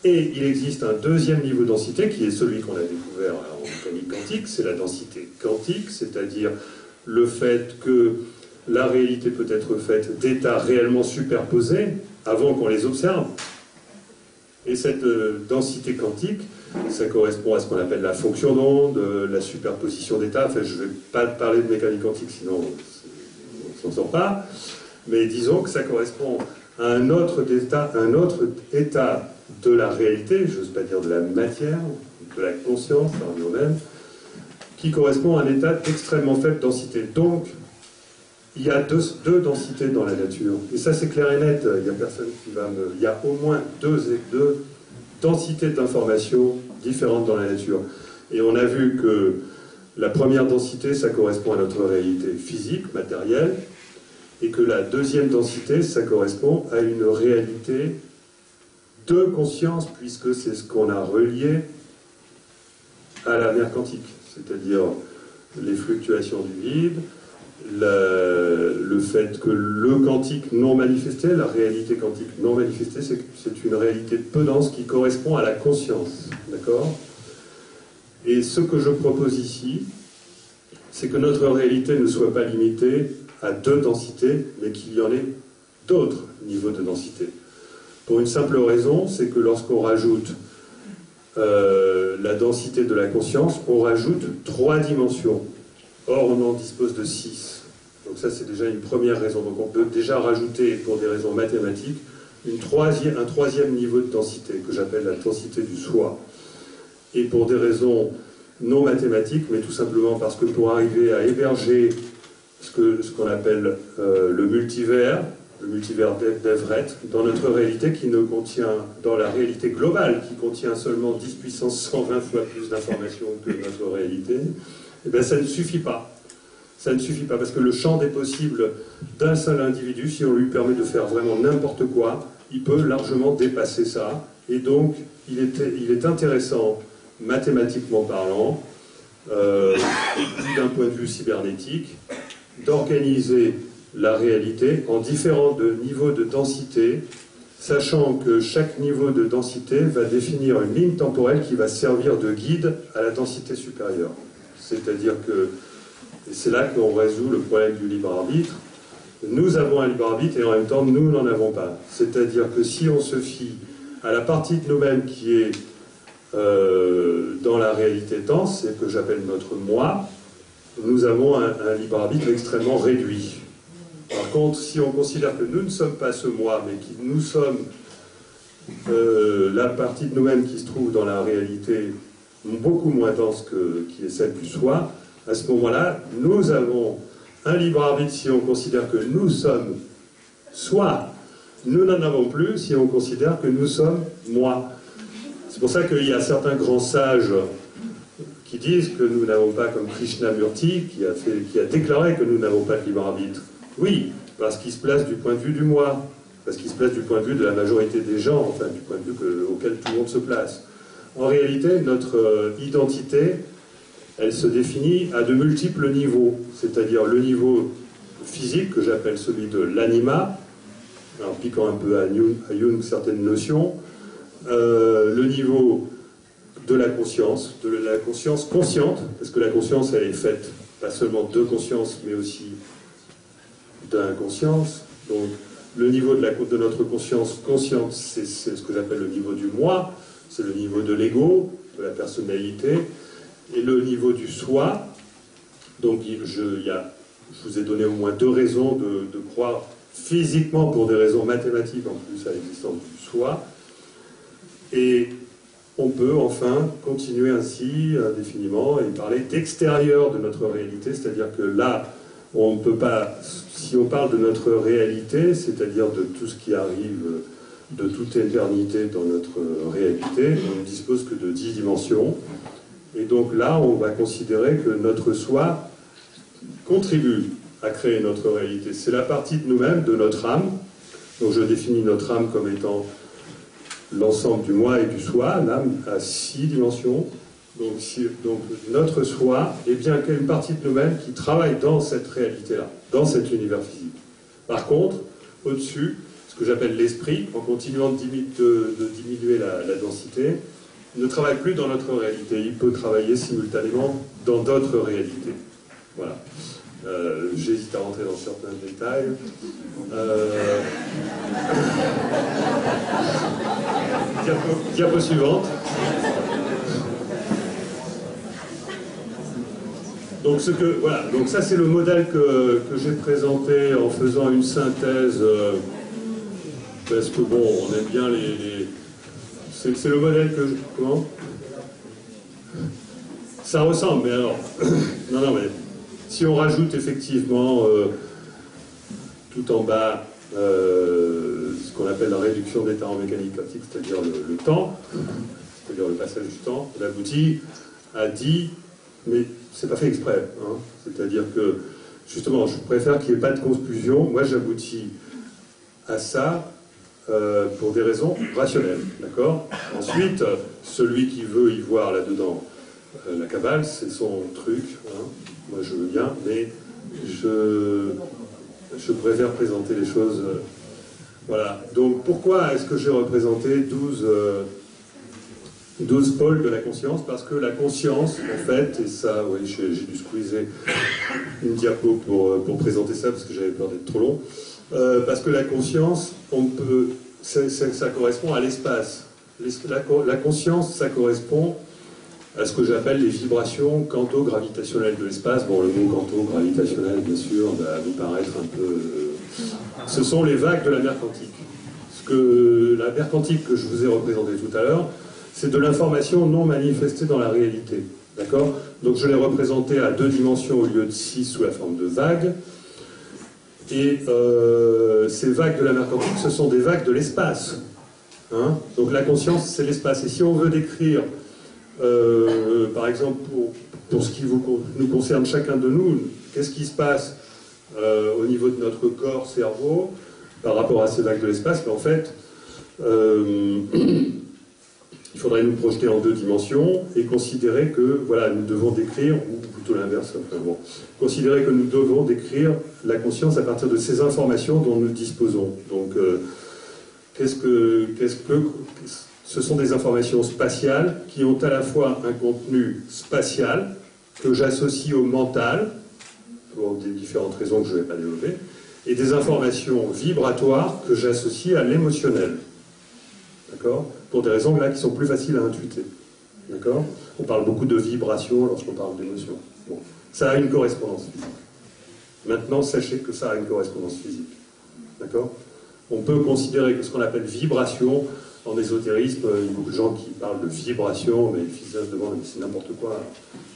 Speaker 1: Et il existe un deuxième niveau de densité, qui est celui qu'on a découvert en mécanique quantique, c'est la densité quantique, c'est-à-dire le fait que la réalité peut être faite d'états réellement superposés avant qu'on les observe. Et cette densité quantique, ça correspond à ce qu'on appelle la fonction d'onde, la superposition d'états. Enfin, je ne vais pas parler de mécanique quantique, sinon on ne s'en sort pas. Mais disons que ça correspond à un autre état de la réalité, je n'ose pas dire de la matière, de la conscience par nous-mêmes, qui correspond à un état d'extrêmement faible densité. Donc, il y a deux densités dans la nature. Et ça, c'est clair et net. Il y a personne qui va me... Il y a au moins deux densités d'informations différentes dans la nature. Et on a vu que la première densité, ça correspond à notre réalité physique, matérielle, et que la deuxième densité, ça correspond à une réalité de conscience, puisque c'est ce qu'on a relié à la mer quantique, c'est-à-dire les fluctuations du vide, le fait que le quantique non manifesté, la réalité quantique non manifestée, c'est une réalité peu dense qui correspond à la conscience, d'accord? Et ce que je propose ici, c'est que notre réalité ne soit pas limitée à deux densités, mais qu'il y en ait d'autres niveaux de densité. Pour une simple raison, c'est que lorsqu'on rajoute la densité de la conscience, on rajoute 3 dimensions. Or, on en dispose de 6. Donc ça, c'est déjà une première raison. Donc on peut déjà rajouter, pour des raisons mathématiques, un troisième niveau de densité, que j'appelle la densité du soi. Et pour des raisons non mathématiques, mais tout simplement parce que pour arriver à héberger ce qu'on appelle le multivers d'Everett, dans notre réalité qui ne contient, dans la réalité globale, qui contient seulement 10 puissance 120 fois plus d'informations que notre réalité, eh bien ça ne suffit pas. Ça ne suffit pas, parce que le champ des possibles d'un seul individu, si on lui permet de faire vraiment n'importe quoi, il peut largement dépasser ça. Et donc, il est intéressant, mathématiquement parlant, d'un point de vue cybernétique, d'organiser la réalité en différents niveaux de densité, sachant que chaque niveau de densité va définir une ligne temporelle qui va servir de guide à la densité supérieure. C'est-à-dire que c'est là qu'on résout le problème du libre arbitre. Nous avons un libre arbitre et en même temps nous n'en avons pas. C'est-à-dire que si on se fie à la partie de nous-mêmes qui est dans la réalité dense, et que j'appelle notre moi, nous avons un libre arbitre extrêmement réduit. Par contre, si on considère que nous ne sommes pas ce moi, mais que nous sommes la partie de nous-mêmes qui se trouve dans la réalité beaucoup moins dense qui est celle du soi, à ce moment-là, nous avons un libre arbitre si on considère que nous sommes soi. Nous n'en avons plus si on considère que nous sommes moi. C'est pour ça qu'il y a certains grands sages qui disent que nous n'avons pas, comme Krishnamurti, qui a déclaré que nous n'avons pas de libre arbitre. Oui, parce qu'il se place du point de vue du moi, parce qu'il se place du point de vue de la majorité des gens, enfin du point de vue auquel tout le monde se place. En réalité, notre identité, elle se définit à de multiples niveaux, c'est-à-dire le niveau physique, que j'appelle celui de l'anima, en piquant un peu à Jung certaines notions, le niveau de la conscience consciente, parce que la conscience, elle est faite pas seulement de conscience, mais aussi d'inconscience. Donc, le niveau de notre conscience consciente, c'est ce que j'appelle le niveau du moi, c'est le niveau de l'ego, de la personnalité, et le niveau du soi. Donc, je vous ai donné au moins deux raisons de croire physiquement, pour des raisons mathématiques en plus, à l'existence du soi. Et on peut enfin continuer ainsi indéfiniment et parler d'extérieur de notre réalité, c'est-à-dire que là, on ne peut pas, si on parle de notre réalité, c'est-à-dire de tout ce qui arrive de toute éternité dans notre réalité, on ne dispose que de 10 dimensions. Et donc là, on va considérer que notre soi contribue à créer notre réalité. C'est la partie de nous-mêmes, de notre âme. Donc je définis notre âme comme étant l'ensemble du moi et du soi. L'âme a 6 dimensions. Donc notre soi est bien qu'une partie de nous-mêmes qui travaille dans cette réalité-là, dans cet univers physique. Par contre, au-dessus, ce que j'appelle l'esprit, en continuant de diminuer la densité, ne travaille plus dans notre réalité. Il peut travailler simultanément dans d'autres réalités. Voilà. J'hésite à rentrer dans certains détails. Diapo suivante. Donc, voilà. Donc ça, c'est le modèle que j'ai présenté en faisant une synthèse, parce que bon, on aime bien c'est le modèle que je... Comment? Ça ressemble, mais alors... non, mais... Si on rajoute effectivement tout en bas ce qu'on appelle la réduction d'état en mécanique quantique, c'est-à-dire le temps, c'est-à-dire le passage du temps, on aboutit à 10, mais c'est pas fait exprès. Hein. C'est-à-dire que, justement, je préfère qu'il n'y ait pas de confusion. Moi, j'aboutis à ça pour des raisons rationnelles. D'accord? Ensuite, celui qui veut y voir là-dedans la Kabbale, c'est son truc. Hein. Moi, je veux bien, mais je préfère présenter les choses. Voilà. Donc, pourquoi est-ce que j'ai représenté 12 pôles de la conscience? Parce que la conscience, en fait, et ça, oui, j'ai dû squeezer une diapo pour présenter ça, parce que j'avais peur d'être trop long. Parce que la conscience, ça correspond à l'espace. La conscience, ça correspond à ce que j'appelle les vibrations quanto-gravitationnelles de l'espace. Bon, le mot quanto-gravitationnel, bien sûr, va vous paraître un peu... Ce sont les vagues de la mer quantique. la mer quantique que je vous ai représentée tout à l'heure, c'est de l'information non manifestée dans la réalité. D'accord? Donc je l'ai représentée à 2 dimensions au lieu de 6 sous la forme de vagues. Et ces vagues de la mer quantique, ce sont des vagues de l'espace. Hein? Donc la conscience, c'est l'espace. Et si on veut décrire, par exemple, pour ce qui nous concerne chacun de nous, qu'est-ce qui se passe au niveau de notre corps, cerveau, par rapport à ces vagues de l'espace, en fait, il faudrait nous projeter en 2 dimensions et considérer que, voilà, nous devons décrire, ou plutôt l'inverse, enfin, bon, considérer que nous devons décrire la conscience à partir de ces informations dont nous disposons. Donc, ce sont des informations spatiales qui ont à la fois un contenu spatial que j'associe au mental, pour des différentes raisons que je ne vais pas développer, et des informations vibratoires que j'associe à l'émotionnel. D'accord? Pour des raisons là qui sont plus faciles à intuiter. D'accord? On parle beaucoup de vibrations lorsqu'on parle d'émotion. Bon. Ça a une correspondance physique. Maintenant, sachez que ça a une correspondance physique. D'accord? On peut considérer que ce qu'on appelle vibration, en ésotérisme, il y a beaucoup de gens qui parlent de vibration, mais les physiciens se demandent, mais c'est n'importe quoi.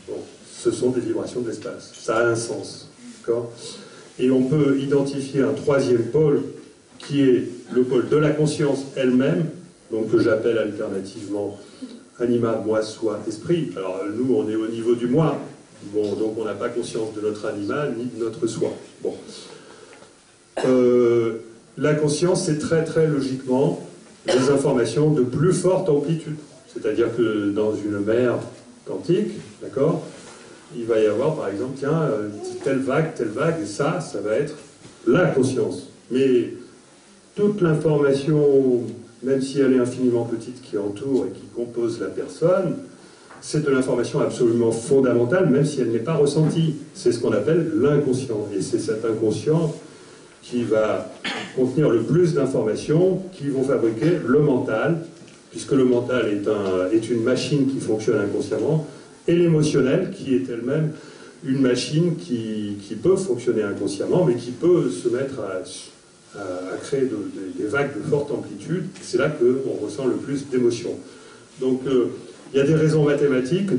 Speaker 1: Bon. Ce sont des vibrations de l'espace. Ça a un sens. D'accord? Et on peut identifier un 3e pôle, qui est le pôle de la conscience elle-même, donc que j'appelle alternativement anima, moi, soi, esprit. Alors nous, on est au niveau du moi, bon, donc on n'a pas conscience de notre anima ni de notre soi. Bon. La conscience, c'est très très logiquement des informations de plus forte amplitude. C'est-à-dire que dans une mer quantique, d'accord, il va y avoir par exemple, tiens, telle vague, et ça va être la conscience. Mais toute l'information, même si elle est infiniment petite, qui entoure et qui compose la personne, c'est de l'information absolument fondamentale, même si elle n'est pas ressentie. C'est ce qu'on appelle l'inconscient. Et c'est cet inconscient qui va contenir le plus d'informations qui vont fabriquer le mental, puisque le mental est une machine qui fonctionne inconsciemment, et l'émotionnel, qui est elle-même une machine qui peut fonctionner inconsciemment, mais qui peut se mettre à créer des vagues de forte amplitude. C'est là qu'on ressent le plus d'émotions. Donc il y a des raisons mathématiques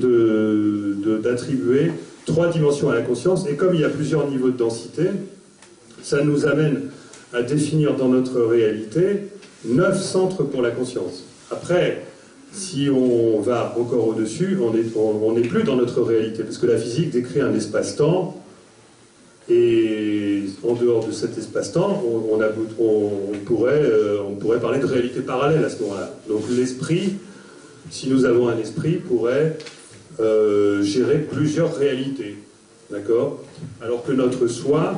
Speaker 1: d'attribuer 3 dimensions à la conscience, et comme il y a plusieurs niveaux de densité, ça nous amène à définir dans notre réalité 9 centres pour la conscience. Après, si on va encore au-dessus, on n'est plus dans notre réalité, parce que la physique décrit un espace-temps, et en dehors de cet espace-temps, on pourrait parler de réalité parallèle à ce moment-là. Donc l'esprit, si nous avons un esprit, pourrait gérer plusieurs réalités. D'accord? Alors que notre soi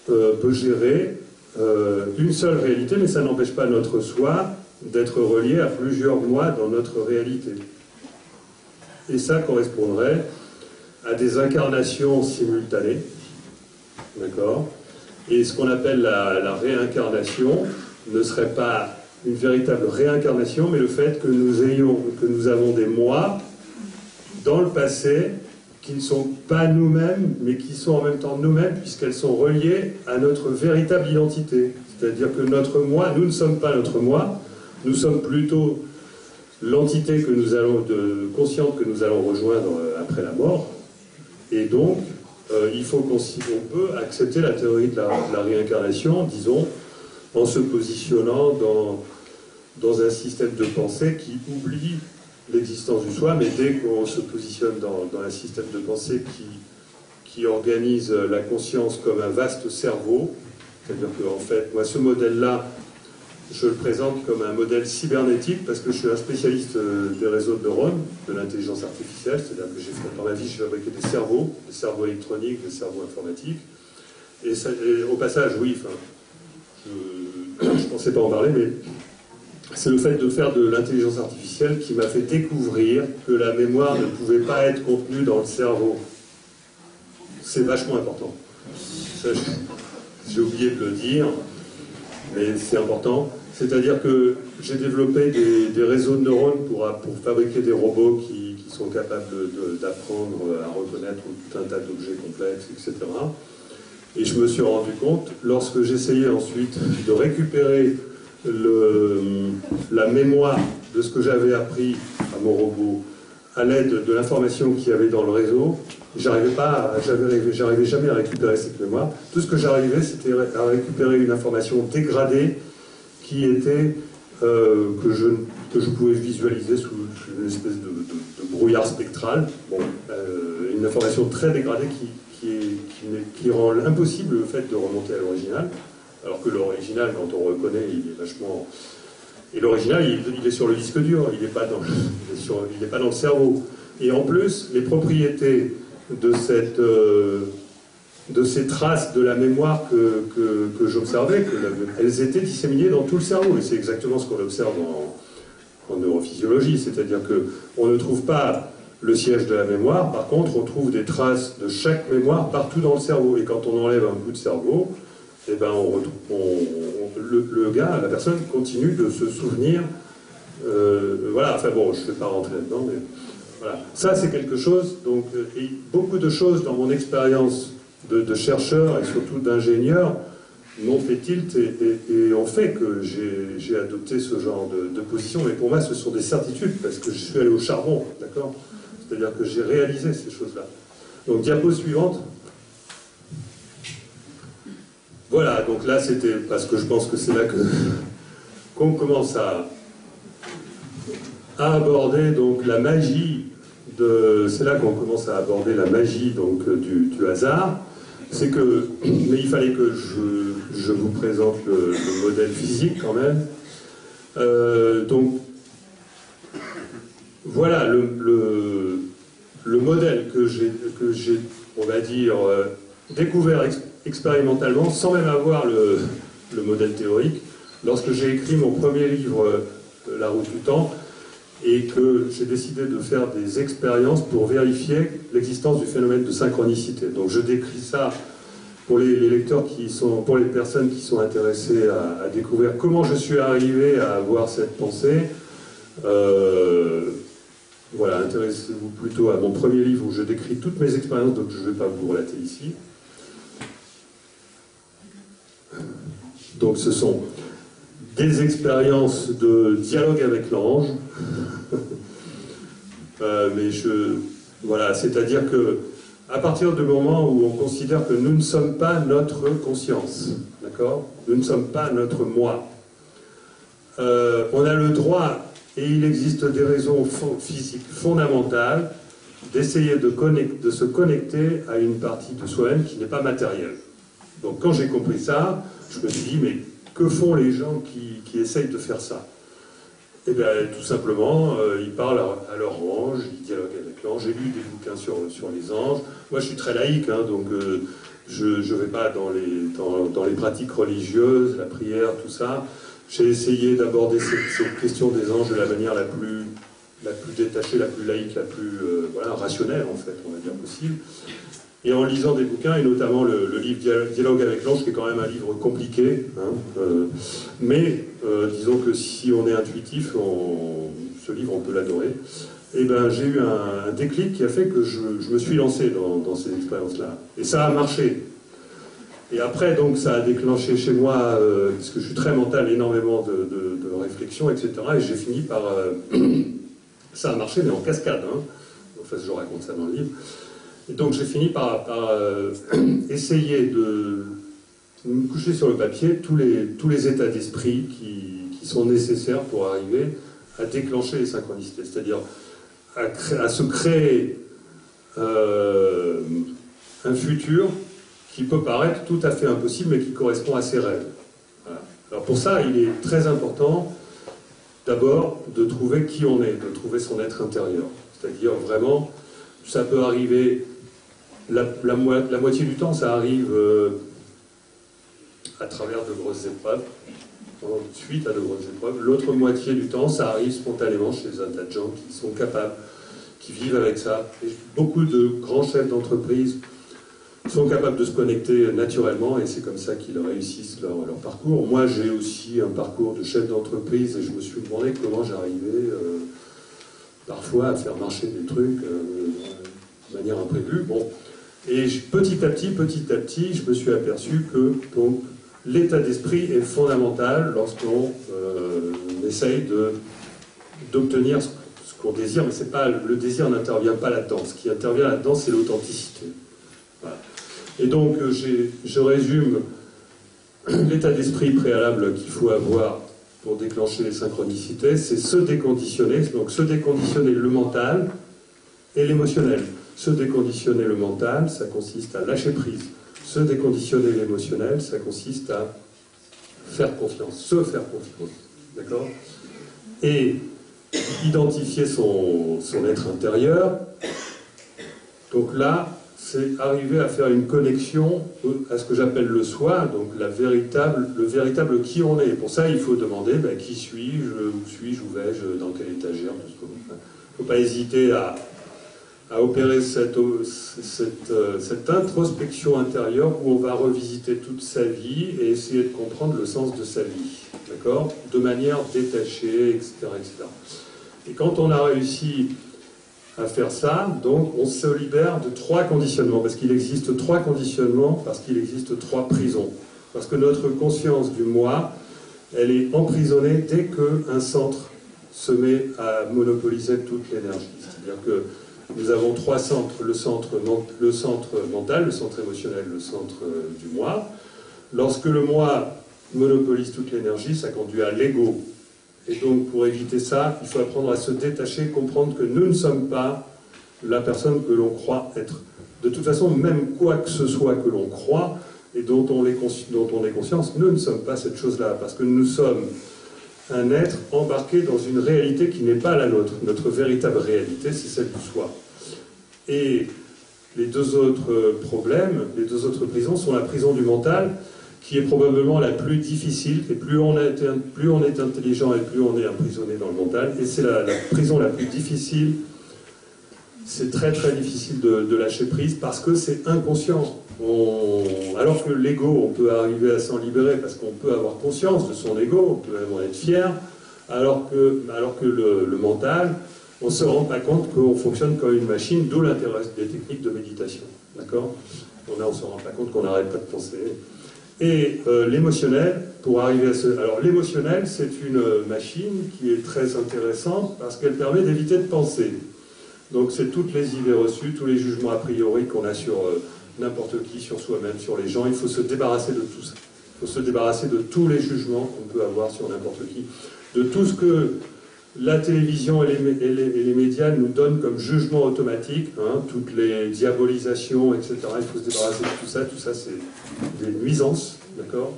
Speaker 1: peut gérer une seule réalité, mais ça n'empêche pas notre soi d'être relié à plusieurs moi dans notre réalité. Et ça correspondrait à des incarnations simultanées. D'accord? Et ce qu'on appelle la réincarnation ne serait pas une véritable réincarnation, mais le fait que nous avons des moi dans le passé qui ne sont pas nous-mêmes, mais qui sont en même temps nous-mêmes, puisqu'elles sont reliées à notre véritable identité. C'est-à-dire que notre moi, nous ne sommes pas notre moi, nous sommes plutôt l'entité consciente que nous allons rejoindre après la mort. Et donc, on peut accepter la théorie de la réincarnation, disons, en se positionnant dans un système de pensée qui oublie l'existence du soi, mais dès qu'on se positionne dans un système de pensée qui organise la conscience comme un vaste cerveau, c'est-à-dire que, en fait, moi, ce modèle-là, je le présente comme un modèle cybernétique parce que je suis un spécialiste des réseaux de neurones, de l'intelligence artificielle, c'est-à-dire que dans ma vie, j'ai fabriqué des cerveaux électroniques, des cerveaux informatiques. Et au passage, oui, je ne pensais pas en parler, mais c'est le fait de faire de l'intelligence artificielle qui m'a fait découvrir que la mémoire ne pouvait pas être contenue dans le cerveau. C'est vachement important. J'ai oublié de le dire, mais c'est important. C'est-à-dire que j'ai développé des réseaux de neurones pour fabriquer des robots qui sont capables d'apprendre à reconnaître tout un tas d'objets complexes, etc. Et je me suis rendu compte, lorsque j'essayais ensuite de récupérer la mémoire de ce que j'avais appris à mon robot à l'aide de l'information qu'il y avait dans le réseau, j'arrivais jamais à récupérer cette mémoire. Tout ce que j'arrivais, c'était à récupérer une information dégradée qui était que je pouvais visualiser sous une espèce de brouillard spectral. Bon, une information très dégradée qui rend impossible le fait de remonter à l'original, alors que l'original, quand on reconnaît, il est vachement... Et l'original, il est sur le disque dur, il n'est pas dans le cerveau. Et en plus, les propriétés de ces traces de la mémoire que j'observais, elles étaient disséminées dans tout le cerveau. Et c'est exactement ce qu'on observe en neurophysiologie, c'est-à-dire qu'on ne trouve pas le siège de la mémoire, par contre, on trouve des traces de chaque mémoire partout dans le cerveau. Et quand on enlève un bout de cerveau, eh ben le gars, la personne continue de se souvenir. Voilà, enfin bon, je ne vais pas rentrer là-dedans, mais voilà. Ça, c'est quelque chose, donc, et beaucoup de choses dans mon expérience de chercheur et surtout d'ingénieur m'ont fait tilt et ont fait que j'ai adopté ce genre de position. Mais pour moi, ce sont des certitudes, parce que je suis allé au charbon, d'accord? C'est-à-dire que j'ai réalisé ces choses-là. Donc, diapo suivante. Voilà, donc là c'était parce que je pense que c'est là qu'on commence à aborder donc la magie c'est là qu'on commence à aborder la magie donc du hasard. C'est que, mais il fallait que je vous présente le modèle physique quand même. Donc voilà le modèle que j'ai, on va dire, découvert expérimentalement, sans même avoir le modèle théorique, lorsque j'ai écrit mon premier livre, La route du temps, et que j'ai décidé de faire des expériences pour vérifier l'existence du phénomène de synchronicité. Donc je décris ça pour les lecteurs pour les personnes qui sont intéressées à découvrir comment je suis arrivé à avoir cette pensée. Voilà, intéressez-vous plutôt à mon premier livre où je décris toutes mes expériences, donc je ne vais pas vous relater ici. Donc ce sont des expériences de dialogue avec l'ange. Voilà, c'est-à-dire que à partir du moment où on considère que nous ne sommes pas notre conscience, d'accord? Nous ne sommes pas notre moi. On a le droit, et il existe des raisons physiques fondamentales, d'essayer de se connecter à une partie de soi-même qui n'est pas matérielle. Donc quand j'ai compris ça, je me suis dit, mais que font les gens qui essayent de faire ça? Eh bien, tout simplement, ils parlent à leur ange, ils dialoguent avec l'ange. J'ai lu des bouquins sur les anges. Moi, je suis très laïque, hein, donc je ne vais pas dans les pratiques religieuses, la prière, tout ça. J'ai essayé d'aborder cette question des anges de la manière la plus détachée, la plus laïque, la plus voilà, rationnelle, en fait, on va dire possible. Et en lisant des bouquins, et notamment le livre Dialogue avec l'ange, qui est quand même un livre compliqué, hein, mais disons que si on est intuitif, ce livre, on peut l'adorer. Et ben, j'ai eu un déclic qui a fait que je me suis lancé dans ces expériences-là. Et ça a marché. Et après, donc, ça a déclenché chez moi, parce que je suis très mental, énormément de réflexion, etc. Et j'ai fini par... ça a marché, mais en cascade. Hein. Enfin, je raconte ça dans le livre. Et donc j'ai fini par essayer de me coucher sur le papier tous les états d'esprit qui sont nécessaires pour arriver à déclencher les synchronicités, c'est-à-dire à se créer un futur qui peut paraître tout à fait impossible, mais qui correspond à ses rêves. Voilà. Alors pour ça, il est très important d'abord de trouver qui on est, de trouver son être intérieur. C'est-à-dire vraiment, ça peut arriver... La moitié du temps, ça arrive à travers de grosses épreuves, suite à de grosses épreuves. L'autre moitié du temps, ça arrive spontanément chez un tas de gens qui sont capables, qui vivent avec ça. Et beaucoup de grands chefs d'entreprise sont capables de se connecter naturellement, et c'est comme ça qu'ils réussissent leur parcours. Moi, j'ai aussi un parcours de chef d'entreprise, et je me suis demandé comment j'arrivais parfois à faire marcher des trucs de manière imprévue. Bon. Et petit à petit, je me suis aperçu que donc, l'état d'esprit est fondamental lorsqu'on essaye d'obtenir ce qu'on désire, mais c'est pas, le désir n'intervient pas là-dedans. Ce qui intervient là-dedans, c'est l'authenticité. Voilà. Et donc, je résume l'état d'esprit préalable qu'il faut avoir pour déclencher les synchronicités, c'est se déconditionner, donc se déconditionner le mental et l'émotionnel. Se déconditionner le mental, ça consiste à lâcher prise. Se déconditionner l'émotionnel, ça consiste à faire confiance, se faire confiance. D'accord? Et identifier son être intérieur. Donc là, c'est arriver à faire une connexion à ce que j'appelle le soi, donc le véritable qui on est. Et pour ça, il faut demander qui suis-je, où suis-je, où vais-je, dans quelle étagère, tout ce qu'on veut. Il ne faut pas hésiter à opérer cette introspection intérieure où on va revisiter toute sa vie et essayer de comprendre le sens de sa vie, d'accord, de manière détachée, etc., etc. Et quand on a réussi à faire ça, donc on se libère de 3 conditionnements, parce qu'il existe 3 conditionnements, parce qu'il existe 3 prisons. Parce que notre conscience du moi, elle est emprisonnée dès qu'un centre se met à monopoliser toute l'énergie. C'est-à-dire que nous avons 3 centres, le centre mental, le centre émotionnel, le centre du moi. Lorsque le moi monopolise toute l'énergie, ça conduit à l'ego. Et donc, pour éviter ça, il faut apprendre à se détacher, comprendre que nous ne sommes pas la personne que l'on croit être. De toute façon, même quoi que ce soit que l'on croit et dont on est conscience, nous ne sommes pas cette chose-là, parce que nous sommes un être embarqué dans une réalité qui n'est pas la nôtre. Notre véritable réalité, c'est celle du soi. Et les 2 autres problèmes, les 2 autres prisons sont la prison du mental, qui est probablement la plus difficile, et plus on est intelligent et plus on est emprisonné dans le mental, et c'est la prison la plus difficile. C'est très très difficile de lâcher prise parce que c'est inconscient. Alors que l'ego, on peut arriver à s'en libérer parce qu'on peut avoir conscience de son ego, on peut même en être fier, alors que le mental, on ne se rend pas compte qu'on fonctionne comme une machine, d'où l'intérêt des techniques de méditation. D'accord ? On ne se rend pas compte qu'on n'arrête pas de penser. Et l'émotionnel, pour arriver à ce... Alors l'émotionnel, c'est une machine qui est très intéressante parce qu'elle permet d'éviter de penser. Donc c'est toutes les idées reçues, tous les jugements a priori qu'on a sur n'importe qui, sur soi-même, sur les gens. Il faut se débarrasser de tout ça. Il faut se débarrasser de tous les jugements qu'on peut avoir sur n'importe qui, de tout ce que la télévision et les médias nous donnent comme jugement automatique, hein, toutes les diabolisations, etc. Il faut se débarrasser de tout ça c'est des nuisances, d'accord?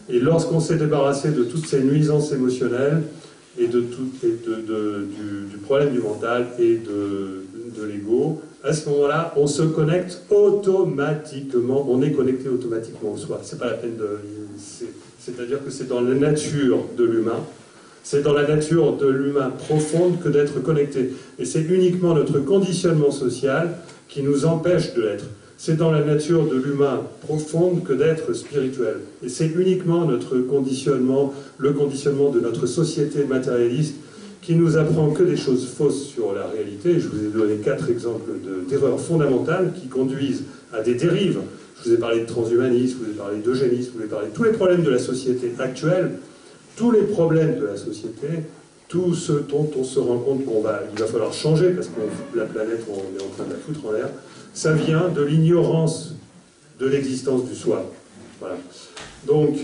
Speaker 1: Et lorsqu'on s'est débarrassé de toutes ces nuisances émotionnelles, et du problème du mental et de l'ego, à ce moment-là, on se connecte automatiquement, on est connecté automatiquement au soi. C'est pas la peine c'est-à-dire que c'est dans la nature de l'humain, c'est dans la nature de l'humain profonde que d'être connecté. Et c'est uniquement notre conditionnement social qui nous empêche de l'être. C'est dans la nature de l'humain profonde que d'être spirituel. Et c'est uniquement notre conditionnement, le conditionnement de notre société matérialiste qui nous apprend que des choses fausses sur la réalité. Je vous ai donné 4 exemples d'erreurs fondamentales qui conduisent à des dérives. Je vous ai parlé de transhumanisme, je vous ai parlé d'eugénisme, je vous ai parlé de tous les problèmes de la société actuelle, tous les problèmes de la société, tout ce dont on se rend compte qu'il va falloir changer parce que la planète, on est en train de la foutre en l'air. Ça vient de l'ignorance de l'existence du soi. Voilà. Donc,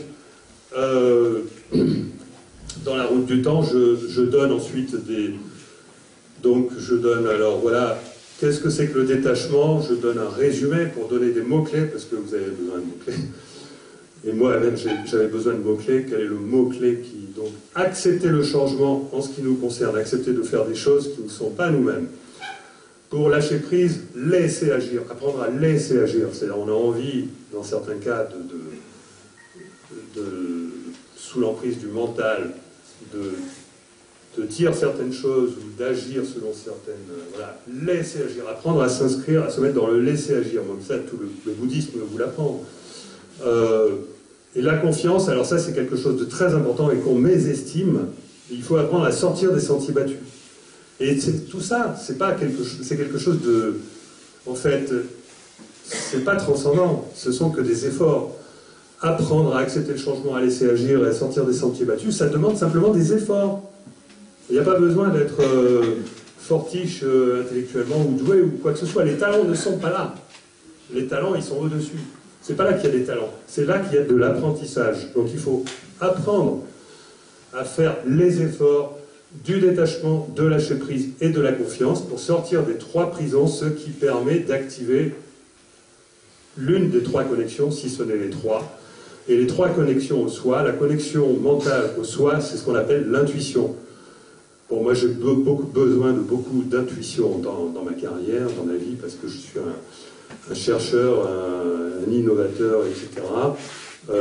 Speaker 1: dans la route du temps, je donne ensuite alors voilà, qu'est-ce que c'est que le détachement? Je donne un résumé pour donner des mots-clés, parce que vous avez besoin de mots-clés. Et moi-même, j'avais besoin de mots-clés. Quel est le mot-clé qui... Donc, accepter le changement en ce qui nous concerne, accepter de faire des choses qui ne sont pas nous-mêmes. Pour lâcher prise, laisser agir, apprendre à laisser agir. C'est-à-dire, on a envie, dans certains cas, sous l'emprise du mental, de dire certaines choses ou d'agir selon certaines... voilà, laisser agir, apprendre à s'inscrire, à se mettre dans le laisser agir. Donc ça, tout le bouddhisme vous l'apprend. Et la confiance, alors ça c'est quelque chose de très important et qu'on mésestime. Il faut apprendre à sortir des sentiers battus. Et tout ça, c'est quelque chose de... En fait, c'est pas transcendant, ce sont que des efforts. apprendre à accepter le changement, à laisser agir et à sortir des sentiers battus, ça demande simplement des efforts. Il n'y a pas besoin d'être fortiche intellectuellement ou doué ou quoi que ce soit. Les talents ne sont pas là. Les talents, ils sont au-dessus. C'est pas là qu'il y a des talents. C'est là qu'il y a de l'apprentissage. Donc il faut apprendre à faire les efforts du détachement, de lâcher prise et de la confiance pour sortir des trois prisons, ce qui permet d'activer l'une des trois connexions, si ce n'est les trois. Et les trois connexions au soi, la connexion mentale au soi, c'est ce qu'on appelle l'intuition. Bon, moi j'ai besoin de beaucoup d'intuition dans ma carrière, dans ma vie, parce que je suis un chercheur, un innovateur, etc.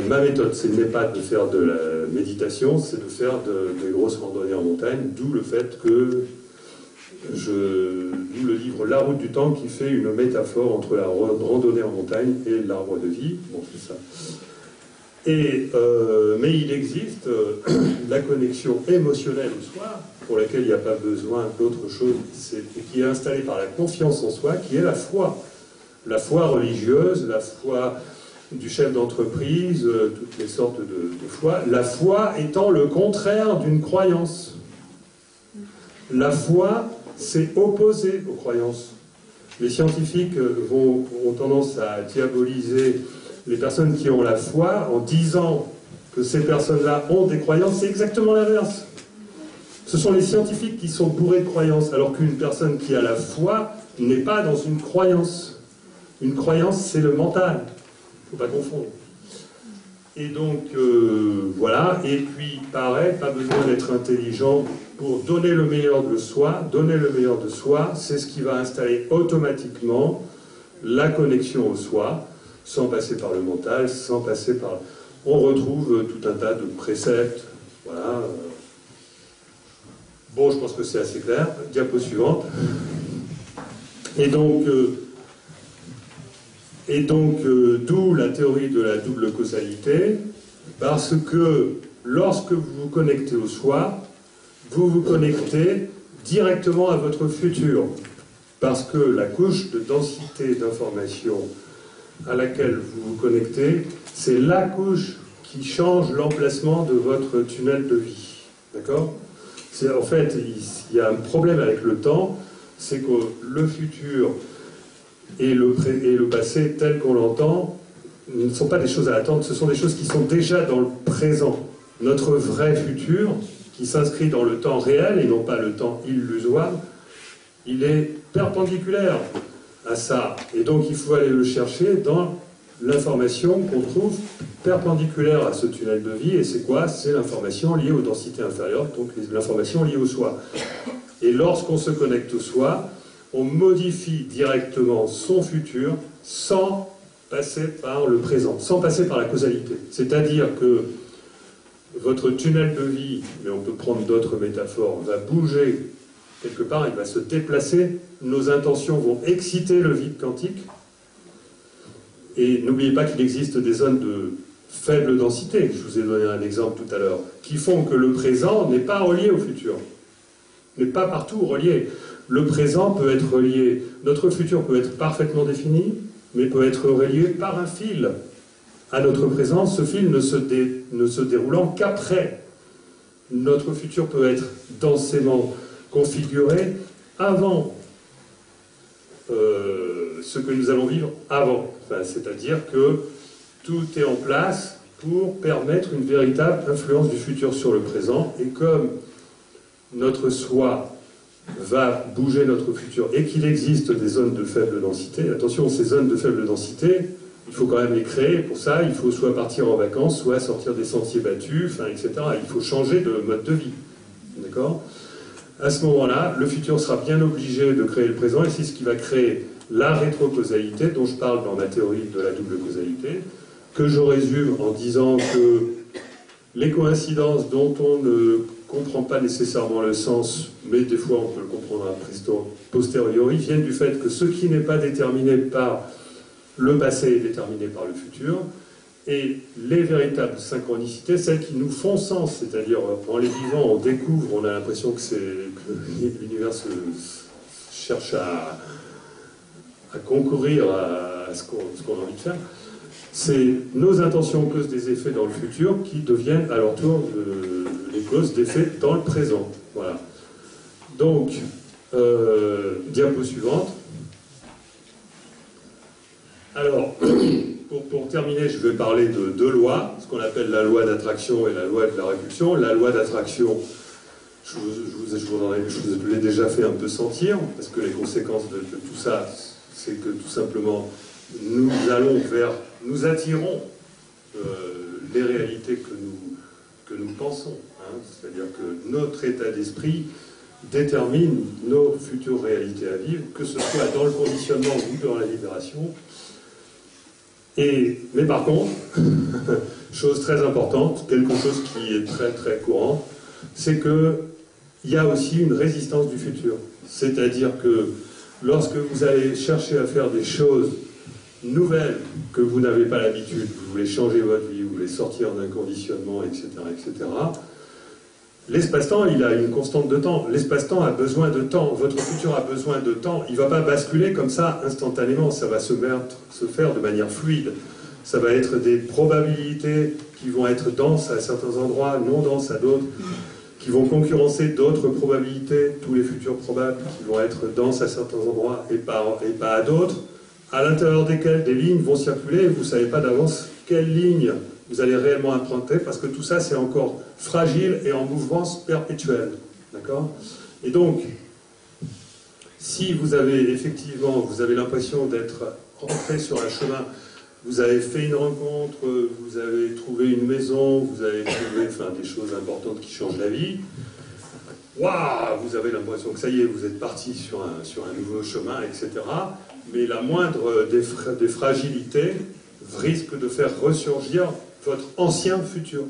Speaker 1: Ma méthode, ce n'est pas de faire de la méditation, c'est de faire des grosses randonnées en montagne, d'où le fait que d'où le livre La route du temps qui fait une métaphore entre la randonnée en montagne et l'arbre de vie. Bon, c'est ça. Mais il existe la connexion émotionnelle au soi, pour laquelle il n'y a pas besoin d'autre chose, qui est installée par la confiance en soi, qui est la foi. La foi religieuse, la foi du chef d'entreprise, toutes les sortes de foi. La foi étant le contraire d'une croyance. La foi, c'est opposé aux croyances. Les scientifiques ont tendance à diaboliser les personnes qui ont la foi en disant que ces personnes-là ont des croyances. C'est exactement l'inverse. Ce sont les scientifiques qui sont bourrés de croyances, alors qu'une personne qui a la foi n'est pas dans une croyance. Une croyance, c'est le mental. Il ne faut pas confondre. Et donc, voilà. Et puis, pareil, pas besoin d'être intelligent pour donner le meilleur de soi. Donner le meilleur de soi, c'est ce qui va installer automatiquement la connexion au soi, sans passer par le mental, sans passer par... On retrouve tout un tas de préceptes. Voilà. Bon, je pense que c'est assez clair. Diapo suivante. Et donc, d'où la théorie de la double causalité, parce que lorsque vous vous connectez au soi, vous vous connectez directement à votre futur. Parce que la couche de densité d'information à laquelle vous vous connectez, c'est la couche qui change l'emplacement de votre tunnel de vie. D'accord ? En fait, il y a un problème avec le temps, c'est que le futur et le passé, tel qu'on l'entend, ne sont pas des choses à attendre, ce sont des choses qui sont déjà dans le présent. Notre vrai futur, qui s'inscrit dans le temps réel et non pas le temps illusoire, il est perpendiculaire à ça. Et donc il faut aller le chercher dans l'information qu'on trouve perpendiculaire à ce tunnel de vie. Et c'est quoi? C'est l'information liée aux densités inférieures, donc l'information liée au soi. Et lorsqu'on se connecte au soi, on modifie directement son futur sans passer par le présent, sans passer par la causalité. C'est-à-dire que votre tunnel de vie, mais on peut prendre d'autres métaphores, va bouger quelque part, il va se déplacer, nos intentions vont exciter le vide quantique, et n'oubliez pas qu'il existe des zones de faible densité, je vous ai donné un exemple tout à l'heure, qui font que le présent n'est pas relié au futur, n'est pas partout relié. Le présent peut être relié, notre futur peut être parfaitement défini, mais peut être relié par un fil à notre présent, ce fil ne se déroulant qu'après. Notre futur peut être densément configuré avant ce que nous allons vivre avant. Enfin, c'est-à-dire que tout est en place pour permettre une véritable influence du futur sur le présent, et comme notre soi va bouger notre futur et qu'il existe des zones de faible densité, attention, ces zones de faible densité, il faut quand même les créer. Pour ça, il faut soit partir en vacances, soit sortir des sentiers battus, enfin, etc. Il faut changer de mode de vie. D'accord ? À ce moment-là, le futur sera bien obligé de créer le présent, et c'est ce qui va créer la rétrocausalité, dont je parle dans ma théorie de la double causalité, que je résume en disant que les coïncidences dont on ne comprend pas nécessairement le sens, mais des fois on peut le comprendre a posteriori, viennent du fait que ce qui n'est pas déterminé par le passé est déterminé par le futur, et les véritables synchronicités, celles qui nous font sens, c'est-à-dire en les vivant, on découvre, on a l'impression que l'univers cherche à concourir à ce qu'on a envie de faire, c'est nos intentions causent des effets dans le futur qui deviennent à leur tour les causes d'effets dans le présent. Voilà. Donc, diapo suivante. Alors, pour terminer, je vais parler de deux lois, ce qu'on appelle la loi d'attraction et la loi de la répulsion. La loi d'attraction, je vous l'ai déjà fait un peu sentir, parce que les conséquences de tout ça, c'est que tout simplement, nous attirons les réalités que nous pensons. Hein. C'est-à-dire que notre état d'esprit détermine nos futures réalités à vivre, que ce soit dans le conditionnement ou dans la libération. Mais par contre, chose très importante, quelque chose qui est très très courant, c'est qu'il y a aussi une résistance du futur. C'est-à-dire que lorsque vous allez chercher à faire des choses nouvelles que vous n'avez pas l'habitude, vous voulez changer votre vie, vous voulez sortir d'un conditionnement, etc., etc., l'espace-temps, il a une constante de temps. L'espace-temps a besoin de temps. Votre futur a besoin de temps. Il ne va pas basculer comme ça instantanément. Ça va se faire de manière fluide. Ça va être des probabilités qui vont être denses à certains endroits, non denses à d'autres, qui vont concurrencer d'autres probabilités, tous les futurs probables, qui vont être denses à certains endroits et pas à d'autres, à l'intérieur desquels des lignes vont circuler et vous ne savez pas d'avance quelle ligne vous allez réellement emprunter, parce que tout ça, c'est encore fragile et en mouvance perpétuelle. D'accord ? Et donc, si vous avez effectivement, vous avez l'impression d'être rentré sur un chemin, vous avez fait une rencontre, vous avez trouvé une maison, vous avez trouvé des choses importantes qui changent la vie, waouh, vous avez l'impression que ça y est, vous êtes parti sur un nouveau chemin, etc. Mais la moindre des fragilités risque de faire ressurgir votre ancien futur.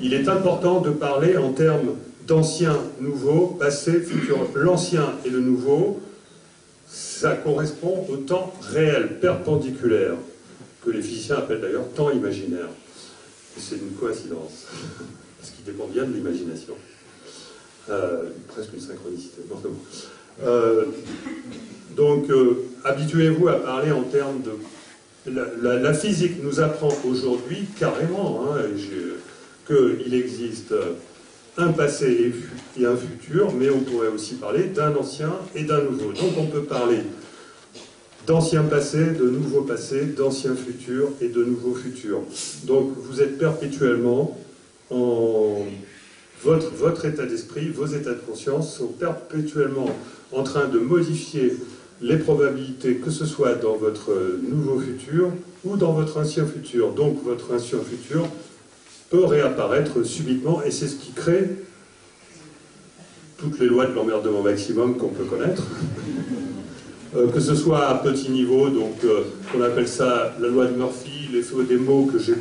Speaker 1: Il est important de parler en termes d'ancien, nouveau, passé, futur. L'ancien et le nouveau, ça correspond au temps réel, perpendiculaire, que les physiciens appellent d'ailleurs temps imaginaire. C'est une coïncidence, parce qu'il dépend bien de l'imagination. Presque une synchronicité. Donc, habituez-vous à parler en termes de... La physique nous apprend aujourd'hui, carrément, hein, qu'il existe un passé et un futur, mais on pourrait aussi parler d'un ancien et d'un nouveau. Donc on peut parler d'ancien passé, de nouveau passé, d'ancien futur et de nouveau futur. Donc vous êtes perpétuellement votre état d'esprit, vos états de conscience sont perpétuellement en train de modifier les probabilités, que ce soit dans votre nouveau futur ou dans votre ancien futur. Donc votre ancien futur peut réapparaître subitement, et c'est ce qui crée toutes les lois de l'emmerdement maximum qu'on peut connaître. Que ce soit à petit niveau, donc on appelle ça la loi de Murphy, l'effet des mots, que j'ai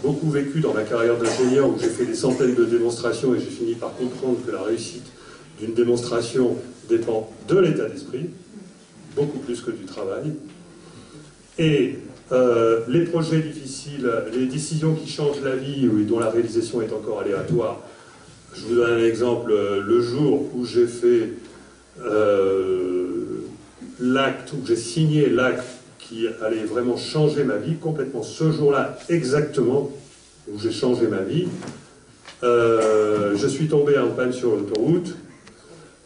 Speaker 1: beaucoup vécu dans ma carrière d'ingénieur, où j'ai fait des centaines de démonstrations et j'ai fini par comprendre que la réussite d'une démonstration dépend de l'état d'esprit, beaucoup plus que du travail. Et les projets difficiles, les décisions qui changent la vie, dont la réalisation est encore aléatoire. Je vous donne un exemple. Le jour où j'ai fait l'acte, où j'ai signé l'acte qui allait vraiment changer ma vie, complètement ce jour-là, exactement, où j'ai changé ma vie, je suis tombé en panne sur l'autoroute,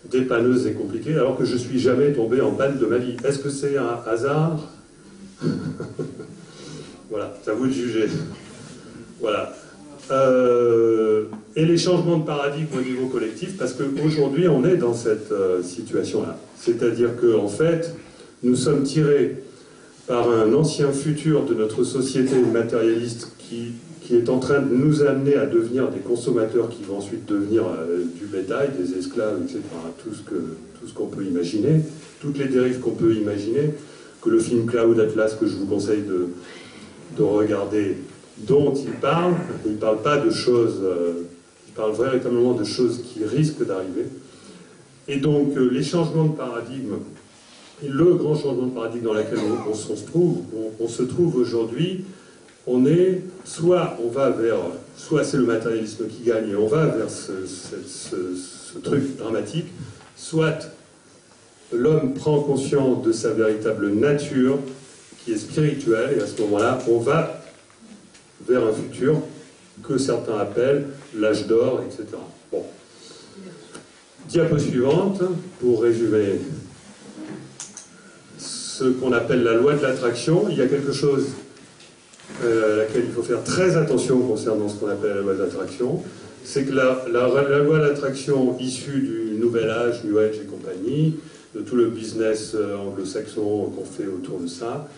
Speaker 1: dépanneuse et compliquée, alors que je ne suis jamais tombé en panne de ma vie. Est-ce que c'est un hasard? Voilà, c'est à vous de juger. Voilà. Et les changements de paradigme au niveau collectif, parce qu'aujourd'hui on est dans cette situation-là. C'est-à-dire qu'en fait, nous sommes tirés par un ancien futur de notre société matérialiste qui est en train de nous amener à devenir des consommateurs qui vont ensuite devenir du bétail, des esclaves, etc. Tout ce qu'on peut imaginer, toutes les dérives qu'on peut imaginer, que le film Cloud Atlas, que je vous conseille de regarder, dont il ne parle pas de choses, il parle véritablement de choses qui risquent d'arriver. Et donc les changements de paradigme, le grand changement de paradigme dans lequel on se trouve aujourd'hui, soit c'est le matérialisme qui gagne et on va vers ce truc dramatique, soit l'homme prend conscience de sa véritable nature, qui est spirituel, et à ce moment-là, on va vers un futur que certains appellent l'âge d'or, etc. Bon. Diapo suivante, pour résumer ce qu'on appelle la loi de l'attraction. Il y a quelque chose à laquelle il faut faire très attention concernant ce qu'on appelle la loi de l'attraction. C'est que la loi de l'attraction issue du Nouvel Âge, New Age et compagnie, de tout le business anglo-saxon qu'on fait autour de ça,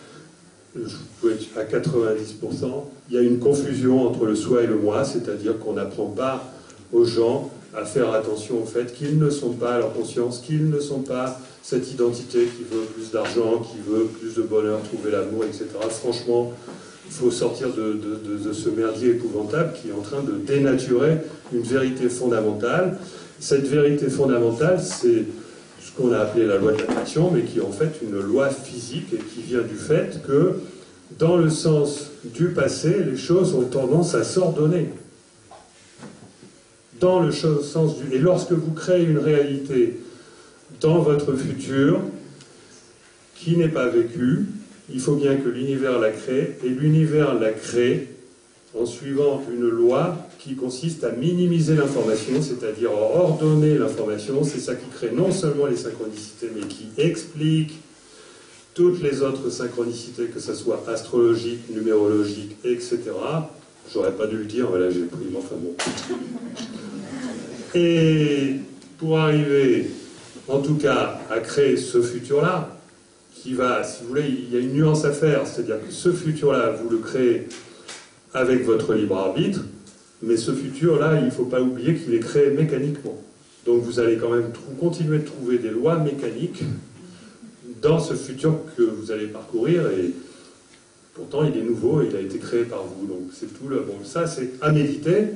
Speaker 1: je peux être à 90%, il y a une confusion entre le soi et le moi, c'est-à-dire qu'on n'apprend pas aux gens à faire attention au fait qu'ils ne sont pas leur conscience, qu'ils ne sont pas cette identité qui veut plus d'argent, qui veut plus de bonheur, trouver l'amour, etc. Franchement, il faut sortir de ce merdier épouvantable qui est en train de dénaturer une vérité fondamentale. Cette vérité fondamentale, c'est ce qu'on a appelé la loi de l'attraction, mais qui est en fait une loi physique et qui vient du fait que, dans le sens du passé, les choses ont tendance à s'ordonner. Dans le sens du... Et lorsque vous créez une réalité dans votre futur qui n'est pas vécue, il faut bien que l'univers la crée, et l'univers la crée en suivant une loi qui consiste à minimiser l'information, c'est-à-dire à ordonner l'information. C'est ça qui crée non seulement les synchronicités, mais qui explique toutes les autres synchronicités, que ce soit astrologique, numérologique, etc. J'aurais pas dû le dire, mais là j'ai pris, enfin bon. Et pour arriver, en tout cas, à créer ce futur-là, qui va, si vous voulez, il y a une nuance à faire, c'est-à-dire que ce futur-là, vous le créez avec votre libre arbitre, mais ce futur-là, il ne faut pas oublier qu'il est créé mécaniquement. Donc vous allez quand même continuer de trouver des lois mécaniques dans ce futur que vous allez parcourir, et pourtant il est nouveau, il a été créé par vous, donc c'est tout le... Bon, ça c'est à méditer,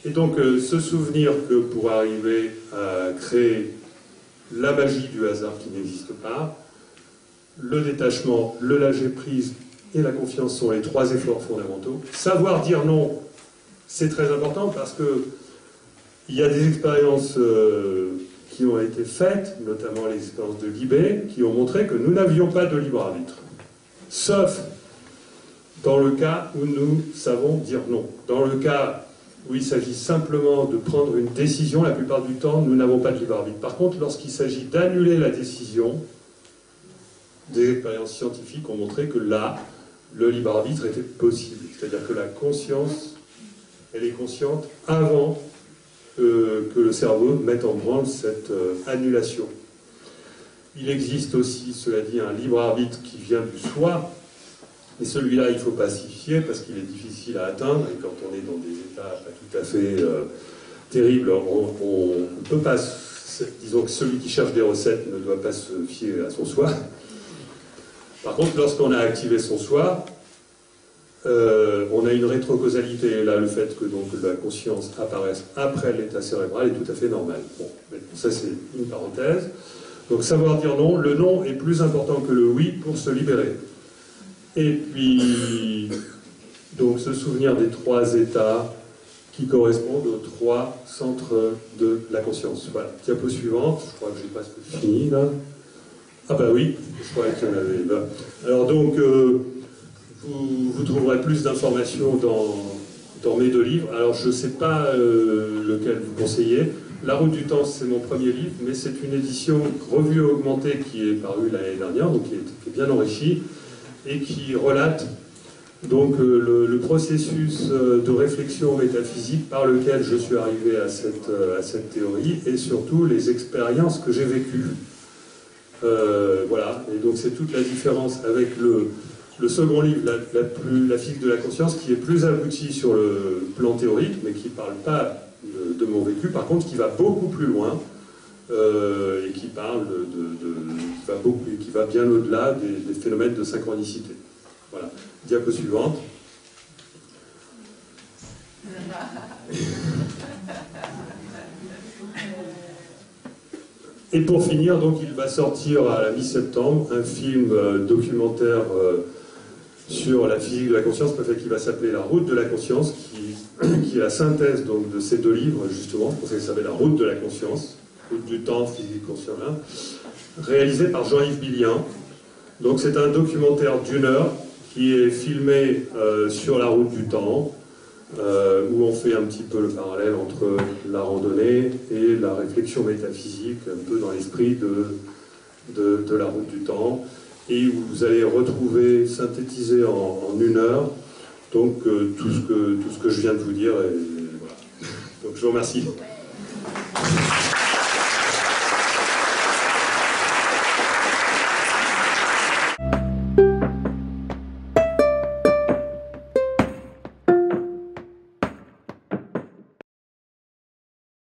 Speaker 1: et donc se souvenir que pour arriver à créer la magie du hasard qui n'existe pas, le détachement, le lâcher-prise et la confiance sont les trois efforts fondamentaux. Savoir dire non, c'est très important parce que il y a des expériences qui ont été faites, notamment les expériences de Libé, qui ont montré que nous n'avions pas de libre arbitre. Sauf dans le cas où nous savons dire non. Dans le cas où il s'agit simplement de prendre une décision, la plupart du temps, nous n'avons pas de libre arbitre. Par contre, lorsqu'il s'agit d'annuler la décision, des expériences scientifiques ont montré que là, le libre arbitre était possible. C'est-à-dire que la conscience, elle est consciente avant que le cerveau mette en branle cette annulation. Il existe aussi, cela dit, un libre arbitre qui vient du soi, et celui-là, il ne faut pas s'y fier parce qu'il est difficile à atteindre, et quand on est dans des états pas tout à fait terribles, on ne peut pas... Disons que celui qui cherche des recettes ne doit pas se fier à son soi. Par contre, lorsqu'on a activé son soi, on a une rétrocausalité. Et là, le fait que donc, la conscience apparaisse après l'état cérébral est tout à fait normal. Bon, ça c'est une parenthèse. Donc savoir dire non, le non est plus important que le oui pour se libérer. Et puis, donc se souvenir des trois états qui correspondent aux trois centres de la conscience. Voilà, diapo suivante, je crois que j'ai presque fini là. Ah bah oui, je croyais qu'il y en avait. Bah. Alors donc, vous trouverez plus d'informations dans mes deux livres. Alors je ne sais pas lequel vous conseillez. La route du temps, c'est mon premier livre, mais c'est une édition revue et augmentée qui est parue l'année dernière, donc qui est bien enrichie, et qui relate donc le processus de réflexion métaphysique par lequel je suis arrivé à cette théorie, et surtout les expériences que j'ai vécues. Voilà, et donc c'est toute la différence avec le second livre, la physique de la conscience, qui est plus abouti sur le plan théorique, mais qui ne parle pas de mon vécu, par contre qui va beaucoup plus loin, et qui parle qui va bien au-delà des phénomènes de synchronicité. Voilà. Diapo suivante. Et pour finir, donc, il va sortir à la mi-septembre un film documentaire sur la physique de la conscience, qui va s'appeler La Route de la Conscience, qui est la synthèse donc, de ces deux livres, justement. C'est pour ça qu'il s'appelle La Route de la Conscience, Route du temps, physique consciente, réalisé par Jean-Yves Billien, Donc c'est un documentaire d'1 heure qui est filmé sur la route du temps, où on fait un petit peu le parallèle entre la randonnée et la réflexion métaphysique, un peu dans l'esprit de la route du temps, et où vous allez retrouver, synthétisé en 1 heure, donc tout ce que je viens de vous dire. Et voilà. Donc je vous remercie.